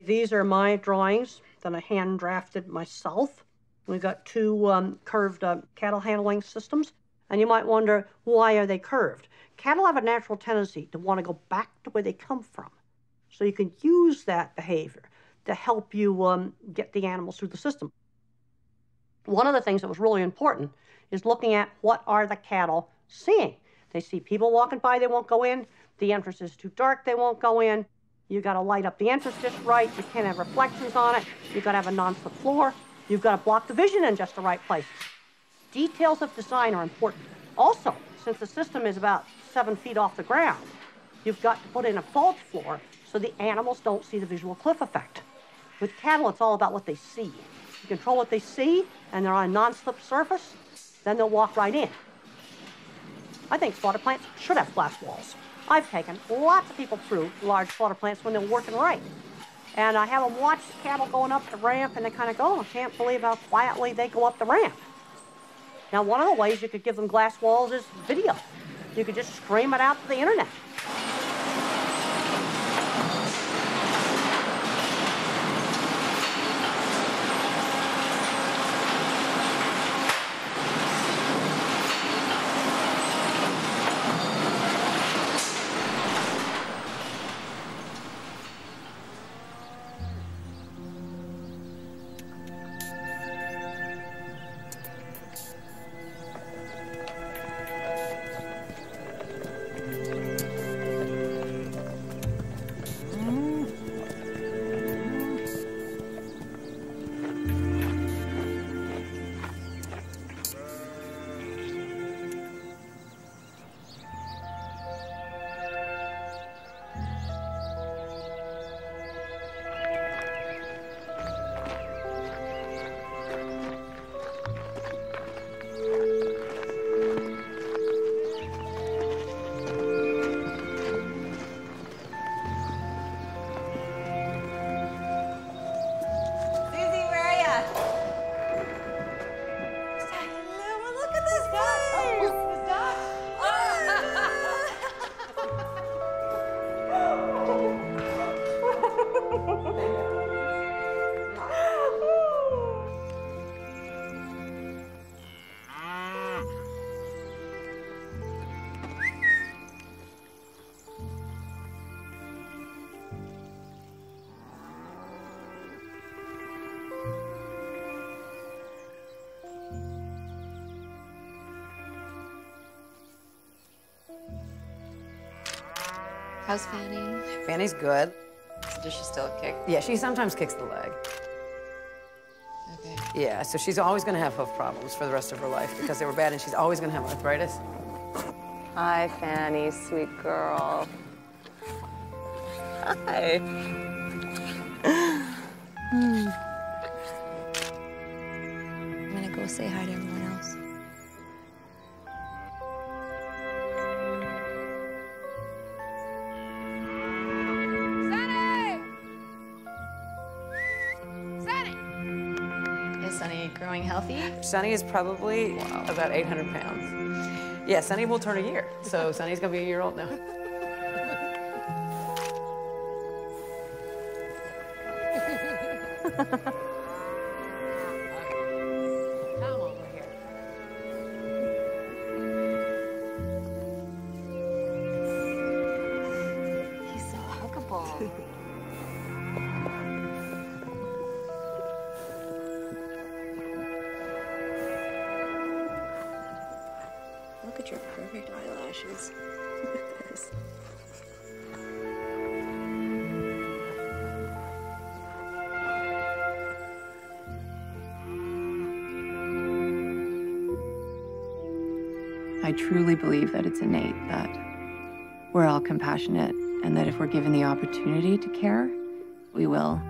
These are my drawings that I hand drafted myself. We've got two curved cattle handling systems, and you might wonder, why are they curved? Cattle have a natural tendency to want to go back to where they come from. So you can use that behavior to help you get the animals through the system. One of the things that was really important is looking at what are the cattle seeing. They see people walking by, they won't go in. The entrance is too dark, they won't go in. You got to light up the entrance just right. You can't have reflections on it. You've got to have a non-slip floor. You've got to block the vision in just the right places. Details of design are important. Also, since the system is about 7 feet off the ground, you've got to put in a false floor so the animals don't see the visual cliff effect. With cattle, it's all about what they see. You control what they see, and they're on a non-slip surface, then they'll walk right in. I think slaughter plants should have glass walls. I've taken lots of people through large slaughter plants when they're working right. And I have them watch the cattle going up the ramp, and they kind of go, I can't believe how quietly they go up the ramp. Now, one of the ways you could give them glass walls is video. You could just stream it out to the internet. How's Fanny? Fanny's good. Does she still kick? Yeah, she sometimes kicks the leg. Okay. Yeah, so she's always going to have hoof problems for the rest of her life because they were bad, and she's always going to have arthritis. Hi, Fanny, sweet girl. Hi. I'm gonna go say hi to everyone else. Is Sunny growing healthy? Sunny is probably about 800 pounds. Yeah, Sunny will turn a year, so Sunny's going to be a year old now. Come over here. He's so huggable. Look at your perfect eyelashes. Look at this. I truly believe that it's innate, that we're all compassionate, and that if we're given the opportunity to care, we will.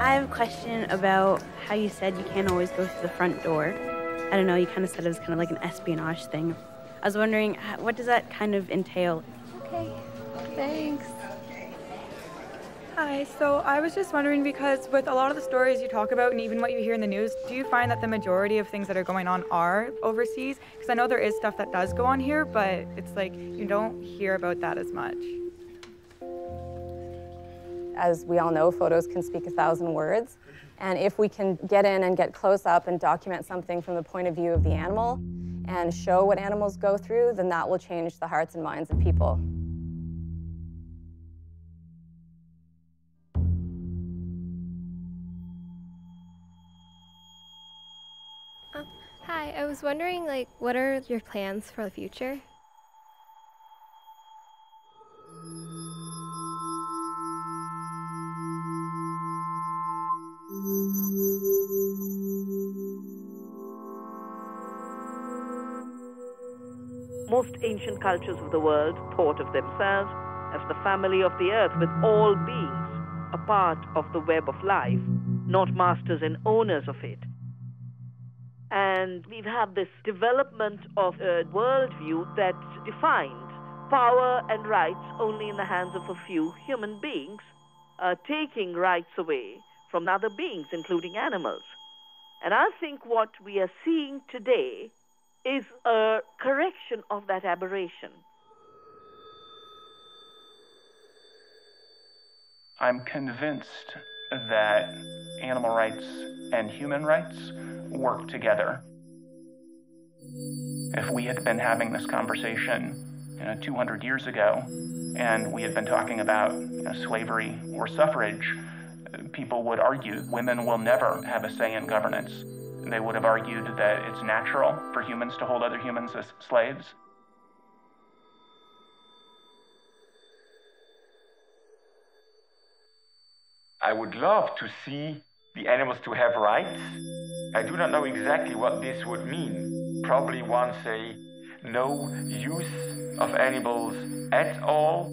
I have a question about how you said you can't always go through the front door. I don't know, you kind of said it was kind of like an espionage thing. I was wondering, what does that kind of entail? Okay, thanks. Hi, so I was just wondering, because with a lot of the stories you talk about and even what you hear in the news, do you find that the majority of things that are going on are overseas? Because I know there is stuff that does go on here, but it's like you don't hear about that as much. As we all know, photos can speak 1,000 words. And if we can get in and get close up and document something from the point of view of the animal and show what animals go through, then that will change the hearts and minds of people. Hi, I was wondering, what are your plans for the future? Most ancient cultures of the world thought of themselves as the family of the earth, with all beings a part of the web of life, not masters and owners of it. And we've had this development of a worldview that defined power and rights only in the hands of a few human beings, taking rights away from other beings, including animals. And I think what we are seeing today is a correction of that aberration. I'm convinced that animal rights and human rights work together. If we had been having this conversation 200 years ago, and we had been talking about slavery or suffrage, people would argue women will never have a say in governance. They would have argued that it's natural for humans to hold other humans as slaves. I would love to see the animals to have rights. I do not know exactly what this would mean. Probably one say no use of animals at all.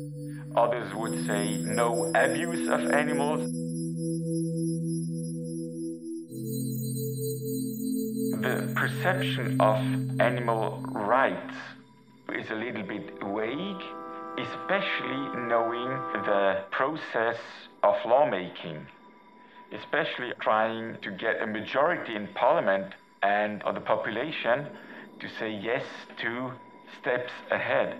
Others would say no abuse of animals. The perception of animal rights is a little bit vague, especially knowing the process of lawmaking, especially trying to get a majority in parliament and of the population to say yes 2 steps ahead.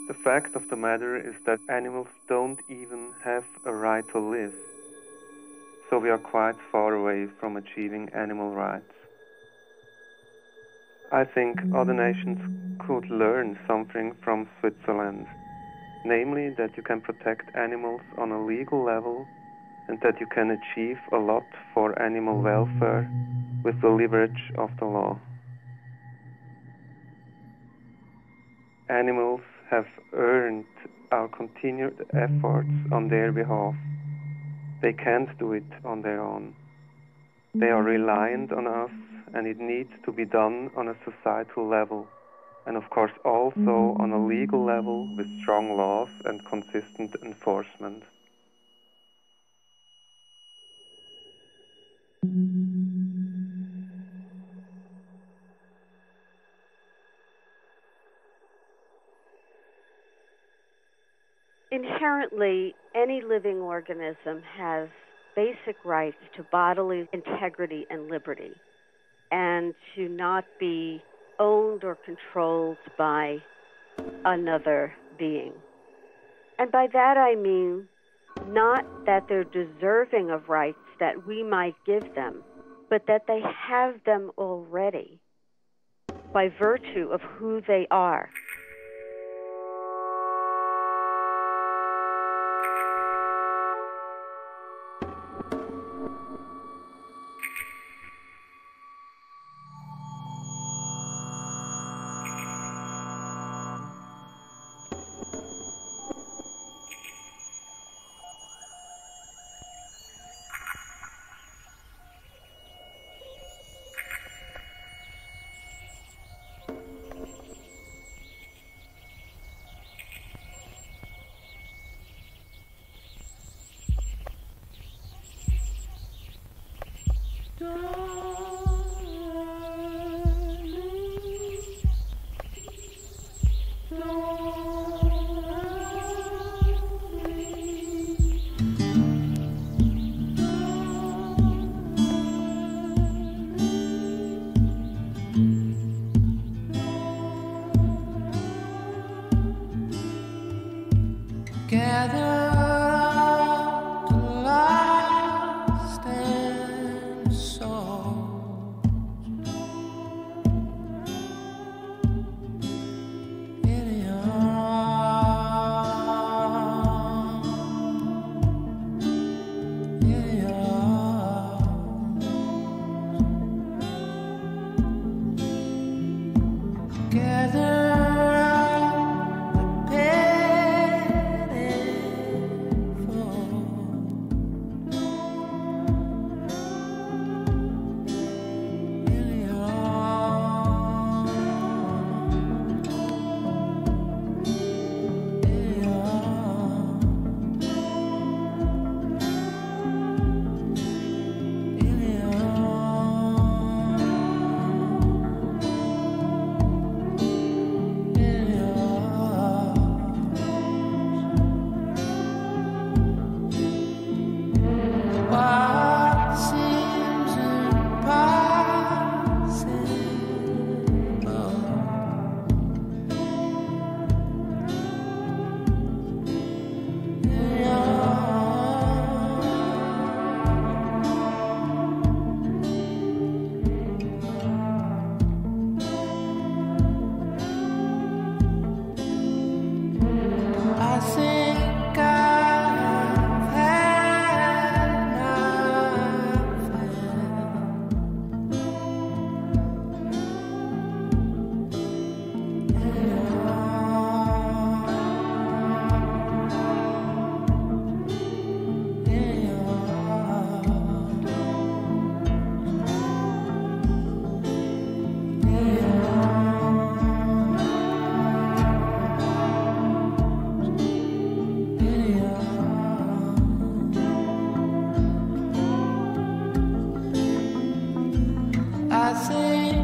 The fact of the matter is that animals don't even have a right to live. So we are quite far away from achieving animal rights. I think other nations could learn something from Switzerland, namely that you can protect animals on a legal level and that you can achieve a lot for animal welfare with the leverage of the law. Animals have earned our continued efforts on their behalf. They can't do it on their own. They are reliant on us, and it needs to be done on a societal level, and of course also on a legal level with strong laws and consistent enforcement. Inherently, any living organism has basic rights to bodily integrity and liberty, and to not be owned or controlled by another being. And by that I mean not that they're deserving of rights that we might give them, but that they have them already by virtue of who they are. Gather up the lost and souls in your arms, in your arms. Gather I think